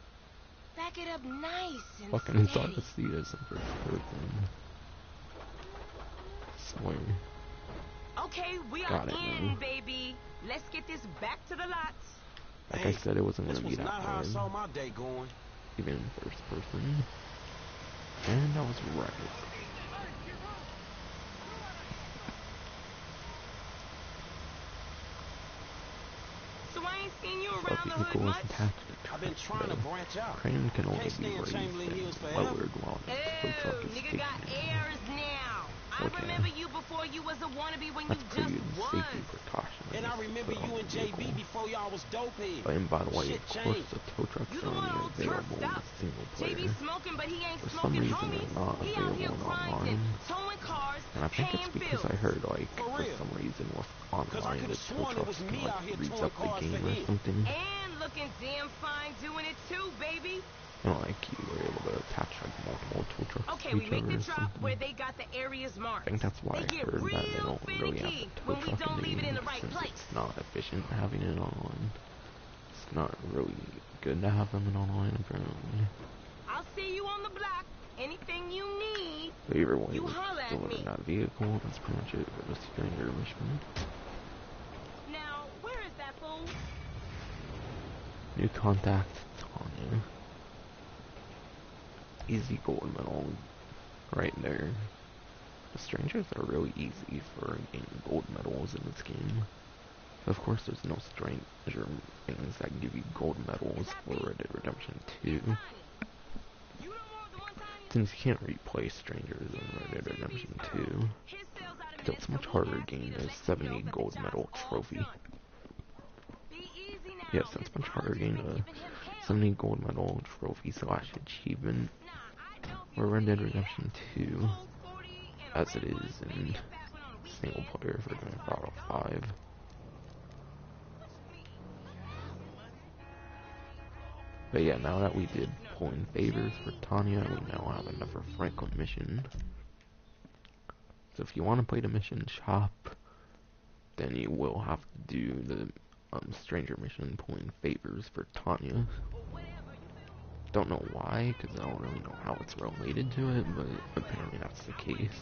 Back it up nice and Fucking steady. inside the seat is some first person. Swear. Okay, we Got are it, in, man. baby. Let's get this back to the lots. Like I said, it wasn't This gonna be was that not how I hard, saw my day going. even in first person. And I was right. So I ain't seen you So around the vehicle hood is much. attached to I've been trying to branch out. crane can only Can't be stay in raised Chamberlain Hills and forever. lowered while the tow truck Oh, is nigga got stationary. airs now. I Okay. remember you before you was a wannabe when That's you just pretty was. safety precautions. And I to remember put on you the and JB vehicle. before y'all was dope heads. And by the way, Shit of course, changed. the tow trucks You are the one only all available turfed in up. single player. JB smoking, but he ain't For some smoking reason, homies. they're not He out here available grinding, online. towing cars, And I think it's paying because bills. I heard, like, For for real. some reason with Cause I online, the could've tow sworn it trucks was can, me out like, here freeze towing up the cars for game or him. something. And looking damn fine doing it too, baby. And, like, you were able to attach, like, multiple tow trucks Okay, to we each make other the or drop something. where they got the areas marked. I think that's why They I get heard that they real don't really have finicky the tow when we truck don't in the leave it in game, the right since place. it's not efficient having it online. It's not really good to have them in online, apparently. I'll see you on the block. Anything you need, But either way, you we're holler at delivering me. that vehicle. That's pretty much it for the stranger mission. Now, where is that fool? New contact, Tanya. Easy gold medal right there. The strangers are really easy for gaining gold medals in this game. Of course, there's no stranger things that give you gold medals for Red Dead Redemption 2. Since you can't replace strangers in Red Dead Redemption 2, it's a much harder game to 70 gold medal trophy. Yes, it's a much harder game to 70 gold medal trophy / achievement for Red Dead Redemption 2 as it is in single player for Grand Theft Auto 5. But yeah, now that we did pull in favors for Tanya, we now have another Franklin mission. So if you want to play the mission shop, then you will have to do the stranger mission pulling favors for Tanya. Don't know why, because I don't really know how it's related to it, but apparently that's the case.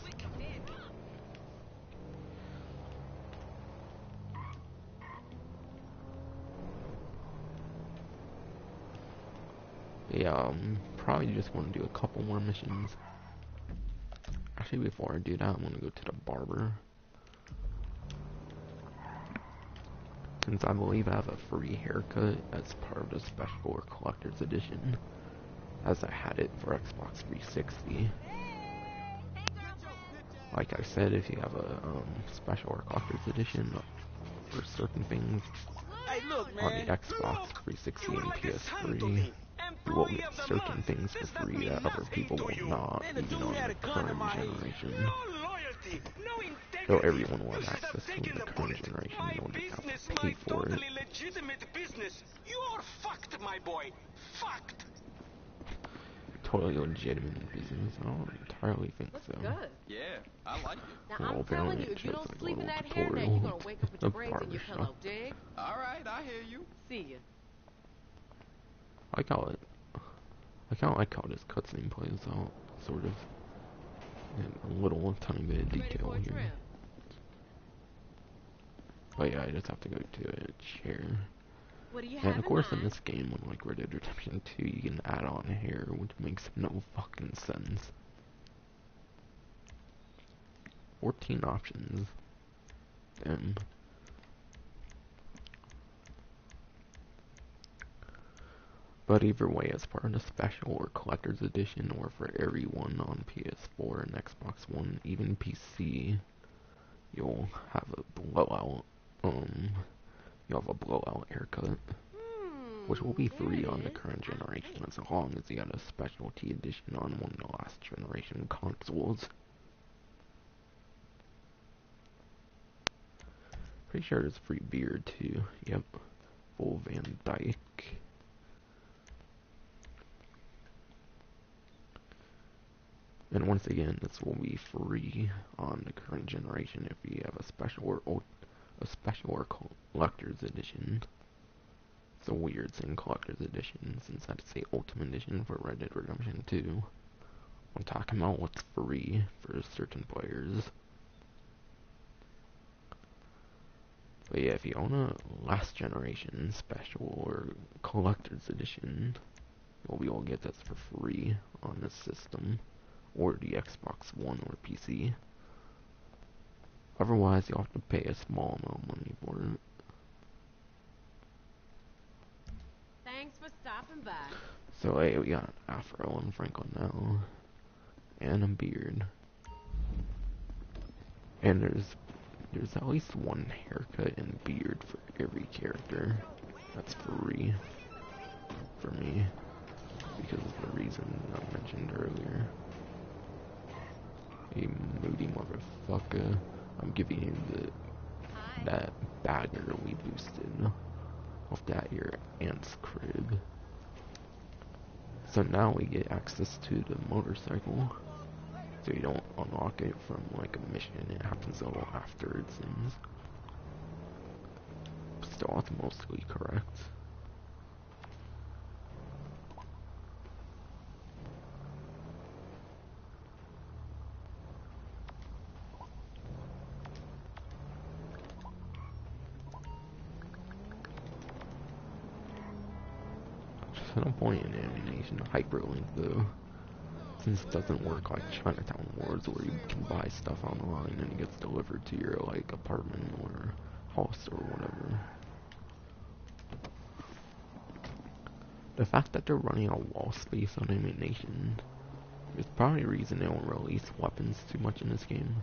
Yeah, probably just want to do a couple more missions. Actually, before I do that, I'm going to go to the barber. Since I believe I have a free haircut as part of the special or collector's edition, as I had it for Xbox 360. Like I said, if you have a special or collector's edition for certain things on the Xbox 360 and PS3, you will get certain things for free that other people will not, even on the current generation. So everyone will have access to the current generation, you don't just have to pay for it. You're fucked, my boy. Fucked. Totally legitimate business. I don't entirely think so. Good. Yeah, I like it. Now Well, I'm apparently telling you, it if you shows don't like a sleep in little that hair now, tutorial you're gonna wake up with your of brains in your barbershop. pillow, dig? All right, I hear you. See ya. I kind of like how this cutscene plays out, sort of. And a little tiny bit of Ready detail for a here. trim? But yeah, I just have to go to a chair. What do you And have of in course, in mind? this game, unlike Red Dead Redemption 2, you can add on hair, which makes no fucking sense. 14 options. Damn. But either way, as part of the special or collector's edition, or for everyone on PS4 and Xbox One, even PC, you'll have a blowout. You'll have a blowout haircut, which will be free on the current generation as long as you got a specialty edition on one of the last generation consoles. Pretty sure there's free beard too. Yep, full Van Dyke. And once again, this will be free on the current generation if you have a special or collector's edition. It's a weird saying collector's edition since I'd say Ultimate Edition for Red Dead Redemption 2. I'm talking about what's free for certain players. But yeah, if you own a last generation special or collector's edition, you'll be able to get this for free on this system, or the Xbox One or PC. Otherwise, you'll have to pay a small amount of money for it. Thanks for stopping by. So hey, we got Afro and Franklin now, and a beard. And there's at least one haircut and beard for every character. That's free for me because of the reason I mentioned earlier. Hey, moody motherfucker, I'm giving you that bagger we boosted off that your aunt's crib. So now we get access to the motorcycle. So you don't unlock it from like a mission, it happens a little after it seems. Still, it's mostly correct. Just no point in animation hyperlink though. Since it doesn't work like Chinatown Wars where you can buy stuff online and it gets delivered to your like apartment or house or whatever. The fact that they're running out of wall space on animation is probably the reason they don't release weapons too much in this game.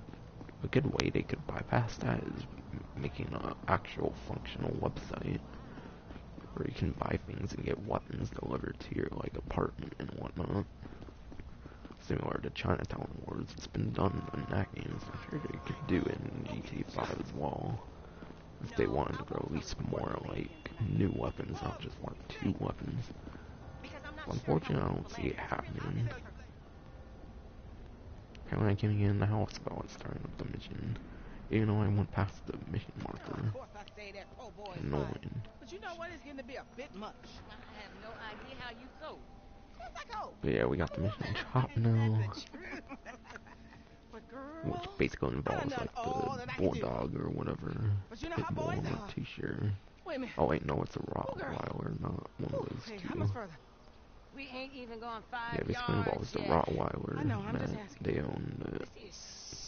A good way they could bypass that is making an actual functional website where you can buy things and get weapons delivered to your like apartment and whatnot. Similar to Chinatown Wars, it's been done in that game, so I'm sure they could do it in GTA 5 as well. If they wanted to release more, like, new weapons, not just one or two weapons. But unfortunately, I don't see it happening. And when I came in the house about starting up the mission, even though I went past the mission marker. Annoying. But you know what? It's getting to be a bit much. I have no idea how you cope. But yeah, we got the mission chop now. Which basically involves like the bulldog or whatever. Pit bull, I'm not too sure. Oh wait, no, it's a Rottweiler, not one of those two. How much further? We ain't even going 5 Yeah, basically yards involves the yet. Rottweiler I know, I'm just that asking. they own the This is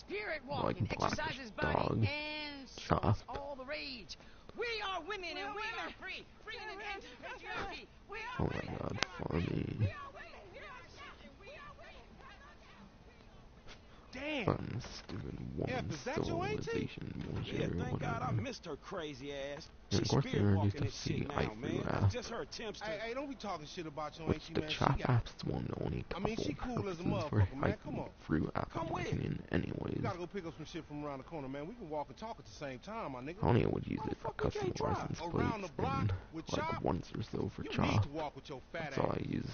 spirit walking, like blackish exercises body dog and chop. soul's all the rage. We are women and we are free. Free and anti-patriarchy. We are Oh my god, funny. Damn. Fun, stupid woman Is that your auntie? civilization bullshit Yeah, or thank God I whatever. missed her crazy ass. And She's of course they spirit introduced walking us this to shit the now, man. app, Just her attempts to... Hey, don't be talking shit about your which auntie, the man. chop app's one of the only I mean, couple she cool as a purposes for motherfucker, man. Come hyping on. through app in Come my with. opinion anyways. We gotta go pick up some shit from around the corner, man. We can walk and talk at the same time, my nigga. I only would use it for Motherfucker, custom can't drive. license Around the plates block and with like Chop? once or so for You need chop. to walk with your fat That's all ass. I used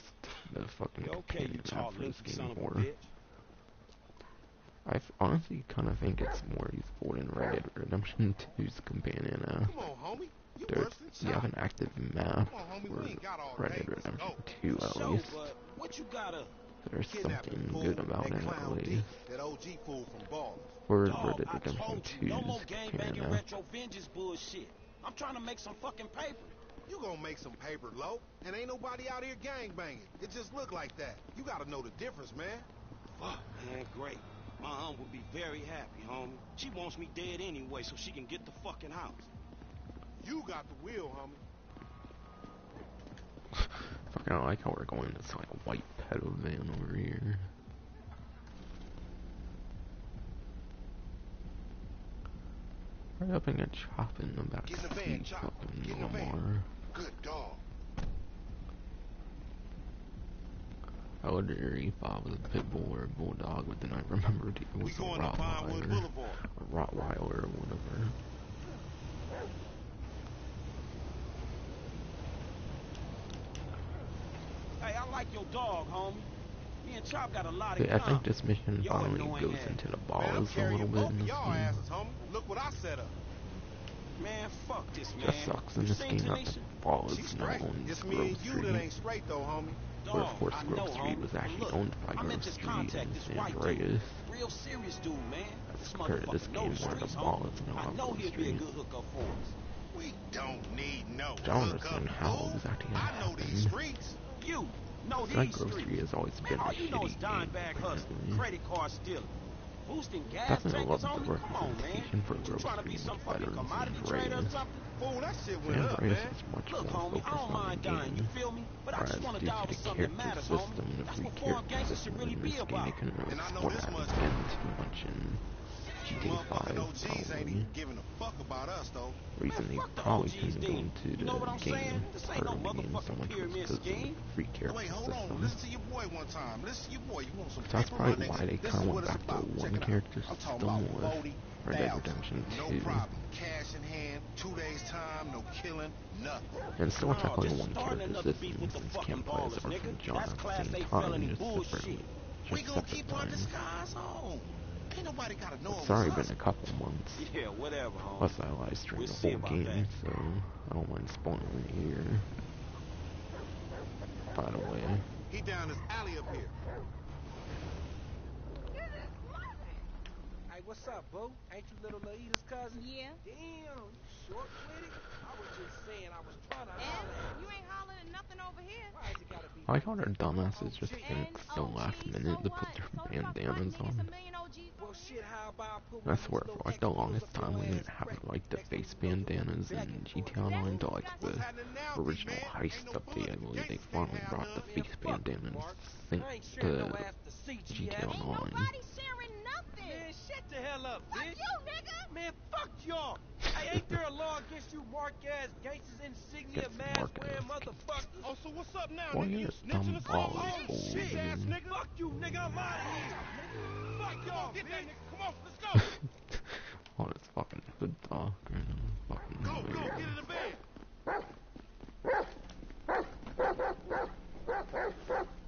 the fucking Yeah, okay, you companion tall, app for this lanky son game of a for. bitch. I honestly kind of think it's more useful than Red Dead Redemption 2's companion app. Come on, homie. You There, worse than you have Chop. an active map Come on, homie. for We ain't got all Red day. Dead Let's Redemption go. 2 at Sure, least. but what you gotta... There's Kidnapping, something fool. good about That it at clown D, least. that OG fool from Ballers. Whereas Dog, Red Dead I Redemption told you, no more 2's gang companion banging app. retro vengeance bullshit. I'm trying to make some fucking paper. You gonna make some paper, Lo. And ain't nobody out here gangbanging. It just look like that. You gotta know the difference, man. Fuck, man, great. My aunt would be very happy, homie. She wants me dead anyway so she can get the fucking house. You got the wheel, homie. Fucking, I like how we're going to this like white pedal van over here. Hurry up and get chopping about Get in the van, Chop. fucking Get in the van. Lamar. Good dog. I would if I was a pit bull or a bulldog, but then I remembered it was a Rottweiler or whatever. Hey, I like your dog, homie. Me and Chop got a lot of I think this mission finally goes into the balls a little bit in this game. Asses, homie. Look what I set up. Man, fuck this, man. Just sucks in this game that the ball is now owned It's Grove me and you Street. that ain't straight though, homie. Where, of course, Grove Street was actually owned by Grove Street and San Andreas. Real serious dude, man. As compared to this game where the ball is now on Grove Street. We don't need no I don't understand how exactly that happened. You know That Grove Street has always been a shitty game, apparently. Credit card stealing. Boosting gas Definitely love tankers, the homie. Come on, man. representation for You Grove trying to be Street some much better fucking than commodity San trader or Andreas. something? Fool, that shit San went up, Andreas man. is much Look, more homie, I focused don't on mind the dying, you game, feel me? But I whereas just want to due die to with the something that character matters, homie. system and the That's free what foreign character gangsters should system really in be this game, about. they couldn't really And I know explore this that much. again too much in GTA 5, OGs ain't even probably. giving a fuck about us, though. Reason they probably couldn't go into the game part of the game so much was because of the free character Wait, hold on. system. Listen to your boy one time. Listen to your boy. You want some So that's paper, my probably why nigga? they This kind is of what went it's back to about. Check one it out. character I'm talking system about with Red Dead Redemption 2. No problem. Cash in hand, 2 days time, no killing, nothing. And still technically just one starting character another system beef with the since fucking can't play as ballers, Orphan nigga. John That's at the class same A time, felony just bullshit. separately. We Just gonna separate keep our times. disguise on. Ain't nobody gotta know It's it was already us. been a couple months. Yeah, whatever, homie. Plus I live streamed the whole game, so I don't mind spoiling it here. By the way. He down this alley up here. Hey, what's up, boo? Ain't you little Laida's cousin? Yeah. Damn, you short with it? I was just saying I was trying to holler And at you ain't hollering at nothing over here. Why is it gotta be I like how their dumbasses just OG? think it's so last minute to put their bandanas on. Well, shit, how about I put I one of these swear, for little like the X pills longest up time, your we didn't ass have crack like the next face to those bandanas in begging for GTA it. 9 to like What's the happening now, original D-man? heist Ain't no update. I fun. believe they Gangsters finally can't have brought the none. face bandanas Mark. sync I ain't sharing to no after CGF. GTA Ain't 9. nobody sharing nothing. Man, shut the hell up, Fuck bitch. you, nigga. Man, fuck y'all. Hey, ain't there a law against you mark-ass gangsters, insignia, Gets mask-wearing Mark-ass. motherfuckers? Oh, so what's up now, Boy, nigga? You you're snitching or dumb something? balls, Oh, fool. shit, ass nigga. Fuck you, nigga. I'm out of here. Fuck Come y'all, on, get bitch. that nigga. Come on, let's go. Oh, it's fucking good talk. Fucking Go, weird. get in the van.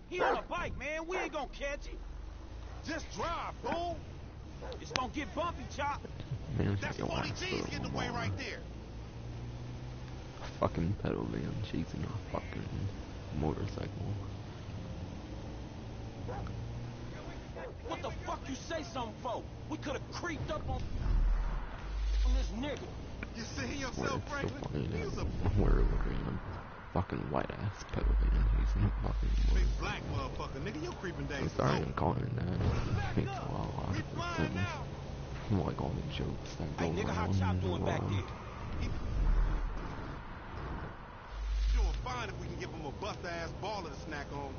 He on a bike, man. We ain't gonna catch him. Just drive, fool. It's gonna get bumpy, Chop. Man, That's your 40 ass G's for getting a away Lamar. right there. Fucking pedal van chasing a fucking motorcycle. What the fuck you say something for? We could've creeped up on this nigga. You seeing Where yourself, it's so Franklin? funny He's that a we're looking at a fucking white ass pedal van chasing a fucking big motorcycle. black motherfucker, nigga. Your creeping days I'm is sorry over. I'm calling it that. It makes a lot of We logical flying sense. now. Like all the jokes that Hey, go nigga, how around Chop in the doing back there? Doing fine if we can give him a bust-ass baller to snack on.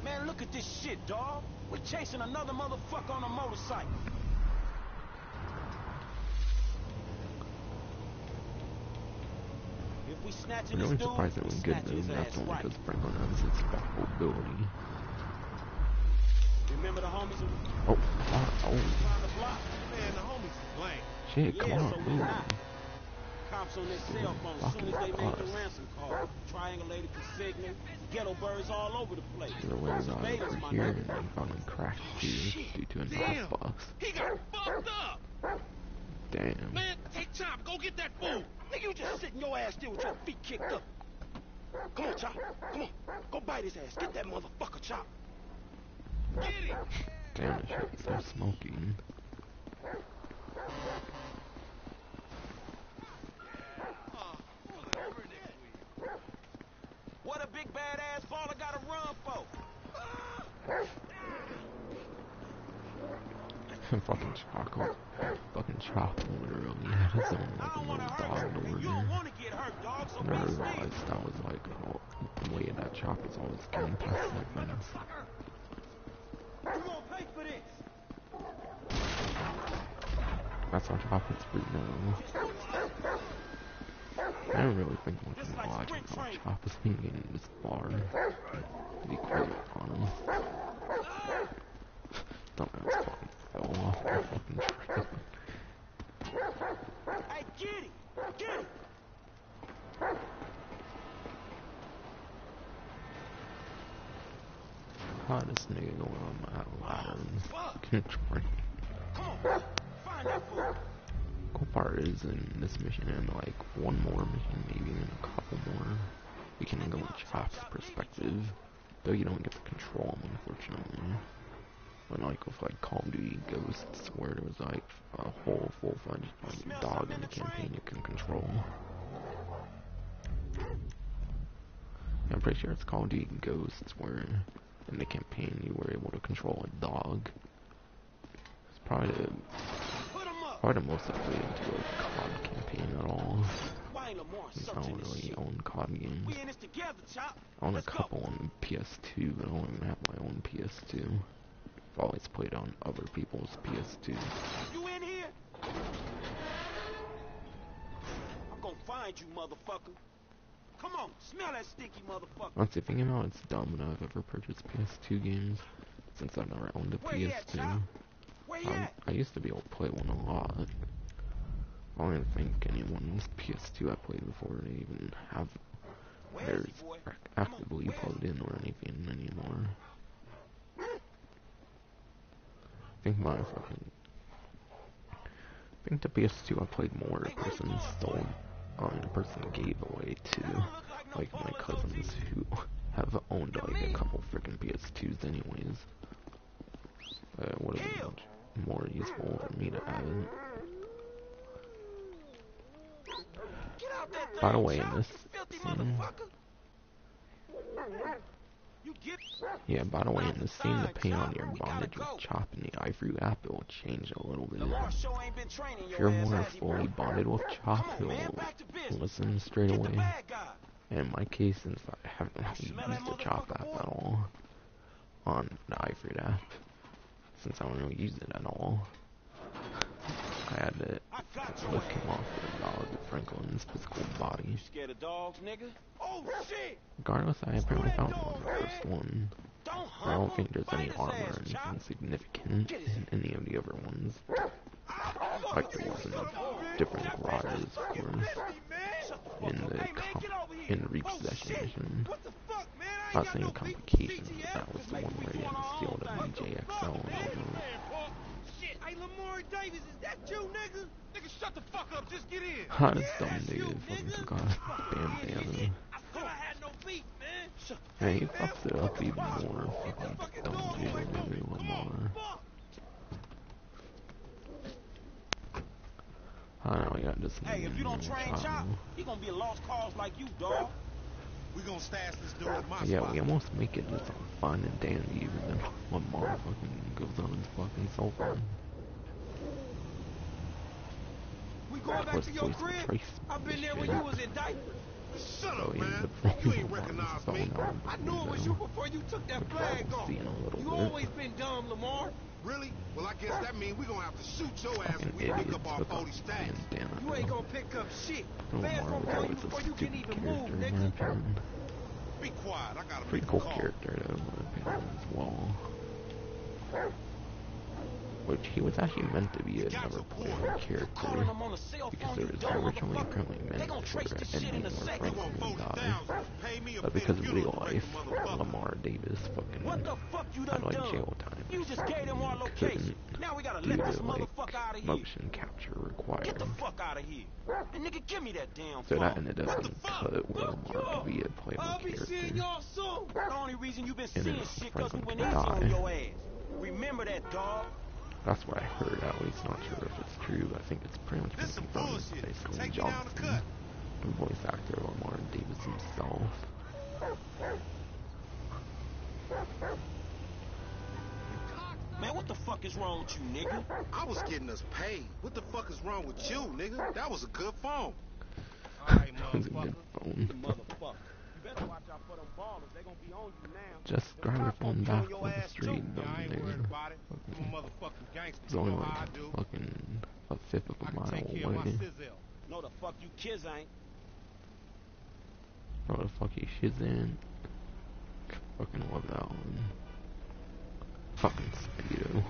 Man, look at this shit, dawg. We chasing another motherfucker on a motorcycle. If we snatching I'm this really dude, surprised that we we get snatching his moved. That's ass only right. because Franklin has its special ability. Remember the homies who Oh, fuck. Oh, around the block? Man, the homies is blank. shit, come Yeah, on, so we move. not. Cops on their cell phone as soon as they make the Fucking ransom call. Triangulated consignment, ghetto birds all over the place. The way This is over Vegas, my here nigga. and then finally crashed due to an Damn. bus. He got fucked up. Damn. Man, hey, Chop, go get that fool. Nigga, you just sitting your ass there with your feet kicked up. Come on, Chop. Come on. Go bite his ass. Get that motherfucker, Chop. Get him. Damn, this shit's so smoky. ass baller gotta run for? Fucking Chocolate. Fucking Chocolate literally had his own like little dog over You don't want to get hurt, dog, so I never realized that was like the way that Chopper's always getting past that fence. You gonna pay for this? That's how Chopper's pretty low. I don't really think much of the logic of Chopper's being getting this far, to be quite honest. Dumbass fucking fell off the fucking train. Hey, get it! Get it! Hottest nigga going on my ladder in this fucking train. Come on, find that fool. Cool part is in this mission and like one more mission, maybe even a couple more, we can go in Chop's perspective, though you don't get to control him unfortunately. Unlike with like Call of Duty Ghosts, where there was like a whole full-fledged like, dog in the campaign you can control. I'm pretty sure it's Call of Duty Ghosts where in the campaign you were able to control a dog. It's probably the most I've played into a COD campaign at all. I don't really own COD games. I own a couple on PS2, but I don't even have my own PS2. I've always played on other people's PS2. You in here? I'm gonna find you, motherfucker. Come on, smell that stinky motherfucker. Honestly, thinking about it's dumb that I've ever purchased PS2 games, since I've never owned a PS2. I used to be able to play one a lot. I don't even think anyone's PS2 I played before they even have theirs actively plugged in or anything anymore. I think the PS2 I played more a person stole, a person gave away to, like, my cousins who have owned, like, a couple freaking PS2s anyways. It would have been much more useful for me to have it. By the way, in this scene... Yeah, by the way, in this scene, the paint on your bondage with Chop in the iFruit app, it will change a little bit. If you're more fully bonded with Chop, it will listen straight away. And in my case, since I haven't really used the Chop app at all on the iFruit app, since I don't really use it at all, I had to lift him off the dog Franklin's physical body. Scared of dogs, nigga? Oh shit! Regardless, I apparently found one the first one. I don't think there's any armor or anything significant in any of the other ones. Like there was in the different garages, of course. In the repossession mission. Not saying complications, but that was the one where you had to steal the BJXL and all. Hey, Lamar Davis, is that you, nigga? Nigga, shut the fuck up, just get in. This dumb nigga fucking took off bandana. I thought I had no beef, man. Man, he fucks it up even more. Fucking dumb nigga, Lamar. I don't know, I got this. Hey, if you don't train Chop, he gonna be a lost cause like you, dog. We gonna stash this dude at my yeah, spot. we almost make it just fun and dandy, but then Lamar fucking goes on his fucking cell phone. We going back to your crib? I've been there when you was in diapers. Shut up, man. You ain't recognized me. I knew it was you before you took that flag off. You always been dumb, Lamar. Really? Well, I guess that means we gonna have to shoot your ass when we pick up our 40 stacks. You ain't gonna pick up shit. Fans gonna kill you before you can even move, nigga. Be quiet. I gotta pretty cool character, though, in my opinion, as well. Which he was actually meant to be another playable character, because it was originally apparently meant for an ending where Franklin would die. But because of real life, Lamar Davis fucking had like jail time. You just gave them our location. Now we gotta due let this to motherfucker out of here. motion capture required. Get the fuck out of here. And nigga, give me that damn So phone. that ended up being cut where Lamar could be a playable character. The only reason you been And seeing then shit cause we Franklin went could easy on die. your ass. Remember that, dog. That's what I heard, at least. Not sure if it's true, but I think it's pretty much been confirmed. Basically, Johnson, the voice actor Lamar Davis himself. fuck is wrong with you, nigga? I was getting us paid. What the fuck is wrong with you, nigga? That was a good phone. All right, That was a good motherfucker. phone. Motherfucker. You better watch out for them ballers. They gonna be on you now. Just Them grab your cops gonna phone be back on your from the ass, street, too. dumb Yeah, I ain't worried nigga. about it. I'm a motherfucking gangster. It's You only know like how I do. fucking a fifth of I a can mile take care of my away. sizzle. No, the fuck you kids ain't. What the fuck you shit's in? Fucking love that one. Fucking Speedo.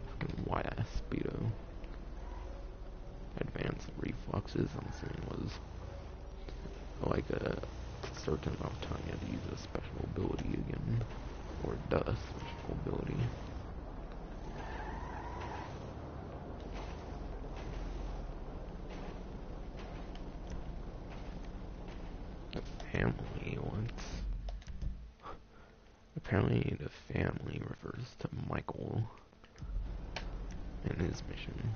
Fucking white ass Speedo. Advanced reflexes, I'm assuming was like a certain amount of time you had to use a special ability again. Or does special ability. The family, what? Apparently the family refers to Michael and his mission.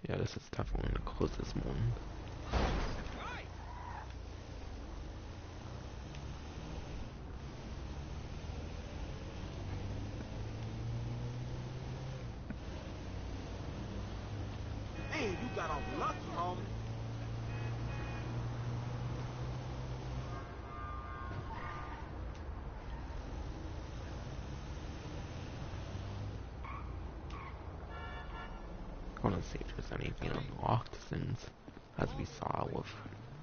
Yeah, this is definitely the closest one. Man, you got off lucky, homie. I want to see if there's anything unlocked since, as we saw with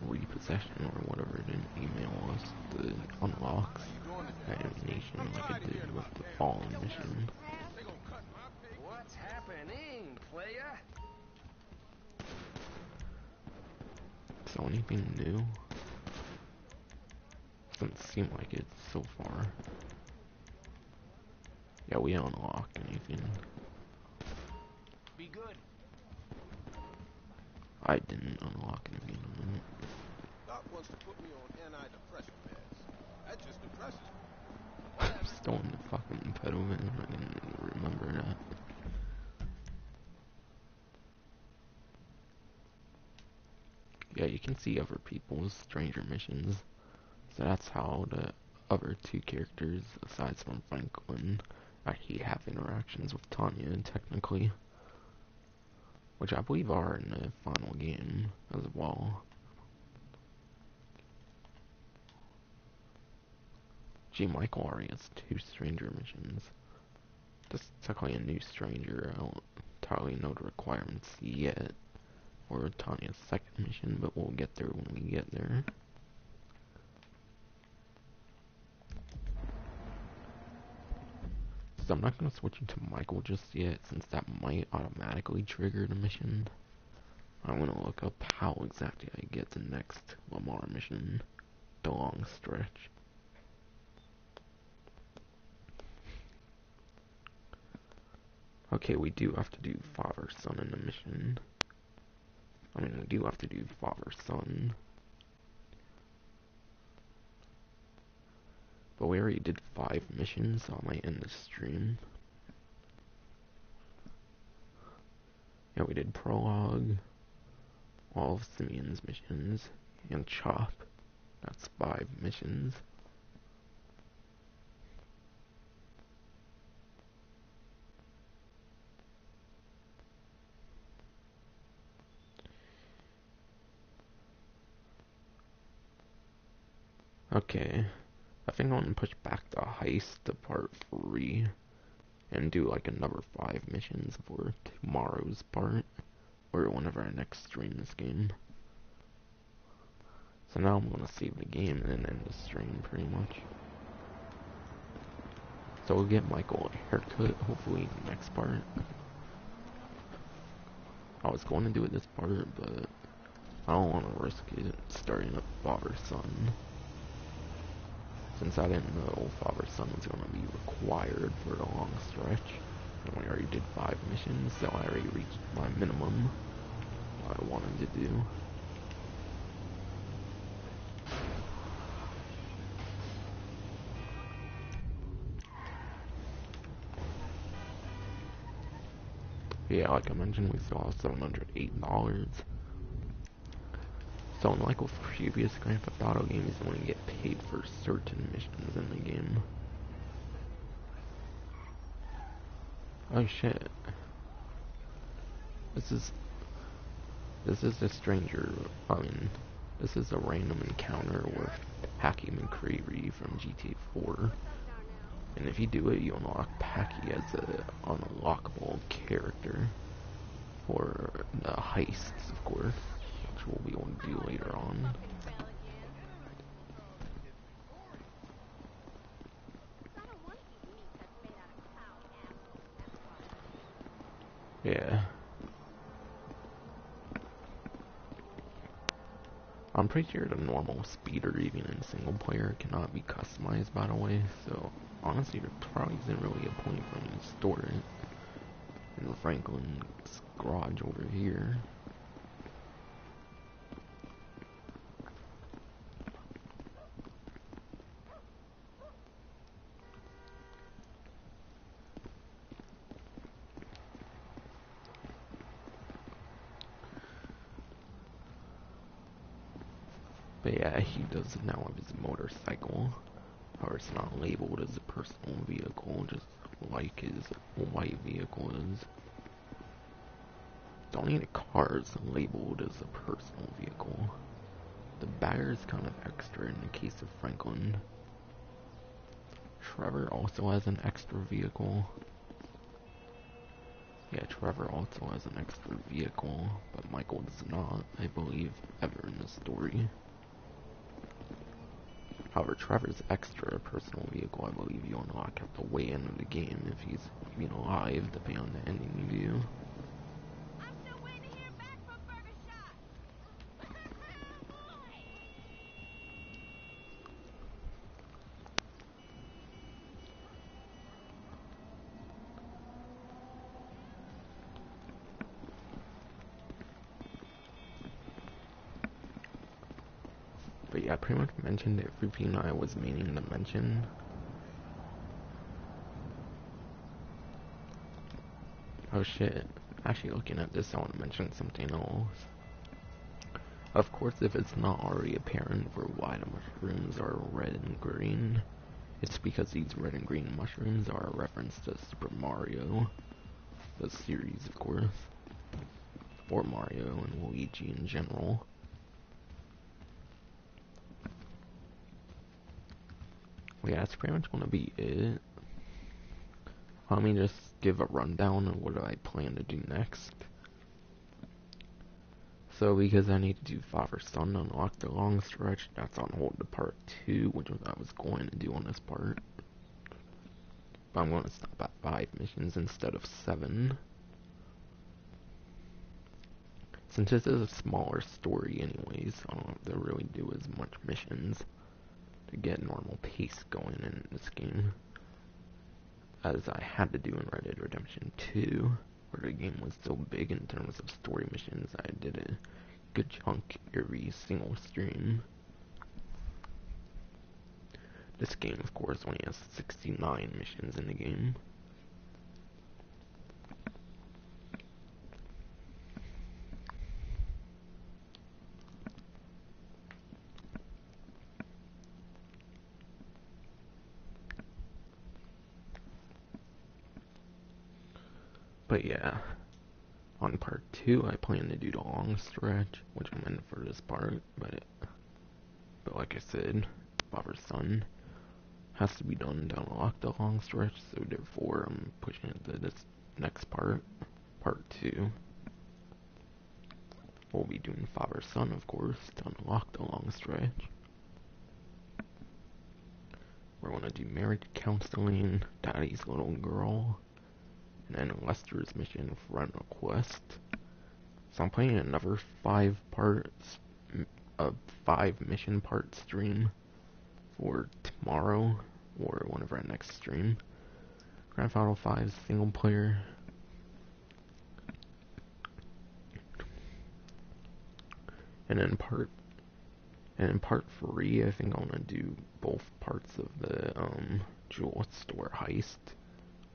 repossession or whatever it email us, the unlocks that animation like it did with the Fallen mission. What's happening, player? So anything new? Doesn't seem like it so far. Yeah, we don't unlock anything. Be good. I didn't unlock anything. Doc wants to put me on antidepressant meds. That just depresses me. I'm still in the fucking pedal, man. I didn't remember that. Yeah, you can see other people's stranger missions. So that's how the other two characters, aside from Franklin, actually have interactions with Tanya, technically. Which I believe are in the final game as well. Gee, Michael already has 2 stranger missions. Just technically a new stranger. I don't entirely know the requirements yet for Tanya's second mission, but we'll get there when we get there. So I'm not going to switch into Michael just yet, since that might automatically trigger the mission. I'm going to look up how exactly I get the next Lamar mission, the long stretch. Okay, we do have to do father-son in the mission. I mean, we do have to do father-son. But we already did 5 missions, so I might end the stream. Yeah, we did Prologue, all of Simeon's missions, and Chop. That's 5 missions. Okay, I think I'm gonna push back the heist to part 3 and do like another 5 missions for tomorrow's part, or whenever I next stream this game. So now I'm gonna save the game and then end the stream pretty much. So we'll get Michael a haircut hopefully in the next part. I was going to do it this part, but I don't want to risk it starting up father-son. Since I didn't know father-son was going to be required for the long stretch. And we already did 5 missions, so I already reached my minimum. What I wanted to do. Yeah, like I mentioned, we still have $708. So unlike with previous Grand Theft Auto games, you only get paid for certain missions in the game. Oh shit. This is a stranger. This is a random encounter with Packy McCreary from GTA 4. And if you do it, you unlock Packy as an unlockable character for the heists, of course, which we'll be able to do later on. Yeah. I'm pretty sure the normal speeder, even in single player, cannot be customized, by the way, so honestly, there probably isn't really a point for me to store it in Franklin's garage over here. But yeah, he does now have his motorcycle. However, it's not labeled as a personal vehicle, just like his white vehicle is. Don't need a car is labeled as a personal vehicle. The bagger is kind of extra in the case of Franklin. Trevor also has an extra vehicle. Yeah, Trevor also has an extra vehicle, but Michael does not, I believe, ever in the story. However, Trevor's extra personal vehicle, I believe you unlock at the way end of the game if he's even alive, depending on the ending you do. But yeah, I pretty much mentioned everything I was meaning to mention. Oh shit. Actually, looking at this, I want to mention something else. Of course, if it's not already apparent for why the mushrooms are red and green, it's because these red and green mushrooms are a reference to Super Mario, the series, of course, or Mario and Luigi in general. Well, yeah, that's pretty much gonna be it. Let me just give a rundown of what I plan to do next. So, because I need to do Father Son to unlock the long stretch, that's on hold to part 2, which I was going to do on this part. But I'm going to stop at 5 missions instead of 7. Since this is a smaller story anyways, I don't have to really do as much missions to get normal pace going in this game as I had to do in Red Dead Redemption 2, where the game was so big in terms of story missions. I did a good chunk every single stream. This game, of course, only has 69 missions in the game. But yeah, on part 2, I plan to do the long stretch, which I'm in for this part, but like I said, Father's Son has to be done to unlock the long stretch, so therefore I'm pushing it to this next part, part 2. We'll be doing Father's Son, of course, to unlock the long stretch. We're gonna do marriage counseling, Daddy's little girl, and then Lester's mission friend request. So I'm playing another 5 mission part stream for tomorrow, or whenever I next stream. Grand Theft Auto 5 single player. And in part 3, I think I wanna do both parts of the jewel store heist,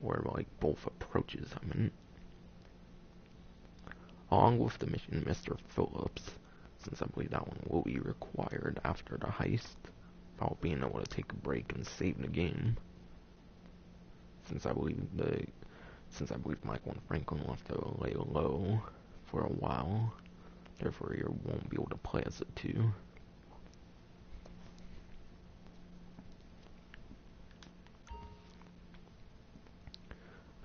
or like both approaches, I mean. along with the mission Mr. Phillips, since I believe that one will be required after the heist, about being able to take a break and save the game. Since I believe Michael and Franklin will have to lay low for a while, therefore you won't be able to play as the two.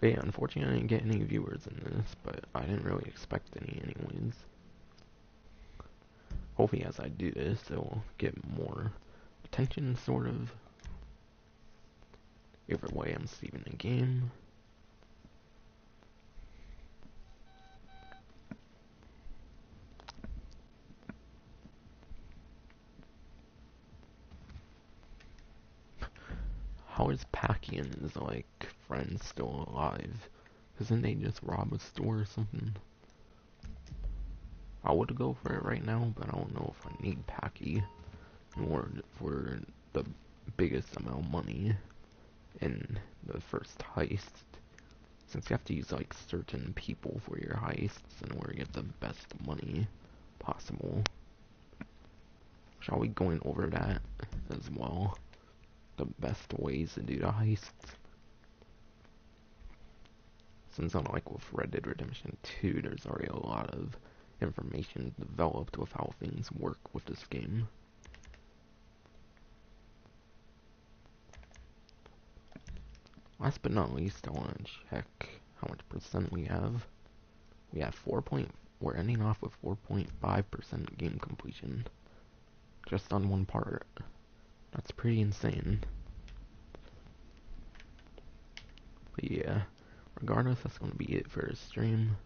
But yeah, unfortunately I didn't get any viewers in this, but I didn't really expect any anyways. Hopefully as I do this, it'll get more attention, sort of. Either way, I'm saving the game. How is Packy and his, like, friends still alive? Doesn't they just rob a store or something? I would go for it right now, but I don't know if I need Packy in order for the biggest amount of money in the first heist. Since you have to use, like, certain people for your heists in order to get the best money possible. Shall we go over that as well? The best ways to do the heists. Since unlike with Red Dead Redemption 2, there's already a lot of information developed with how things work with this game. Last but not least, I want to check how much percent we have. We have we're ending off with 4.5% game completion. Just on one part. That's pretty insane. But yeah, regardless, that's going to be it for this stream.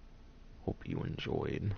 Hope you enjoyed.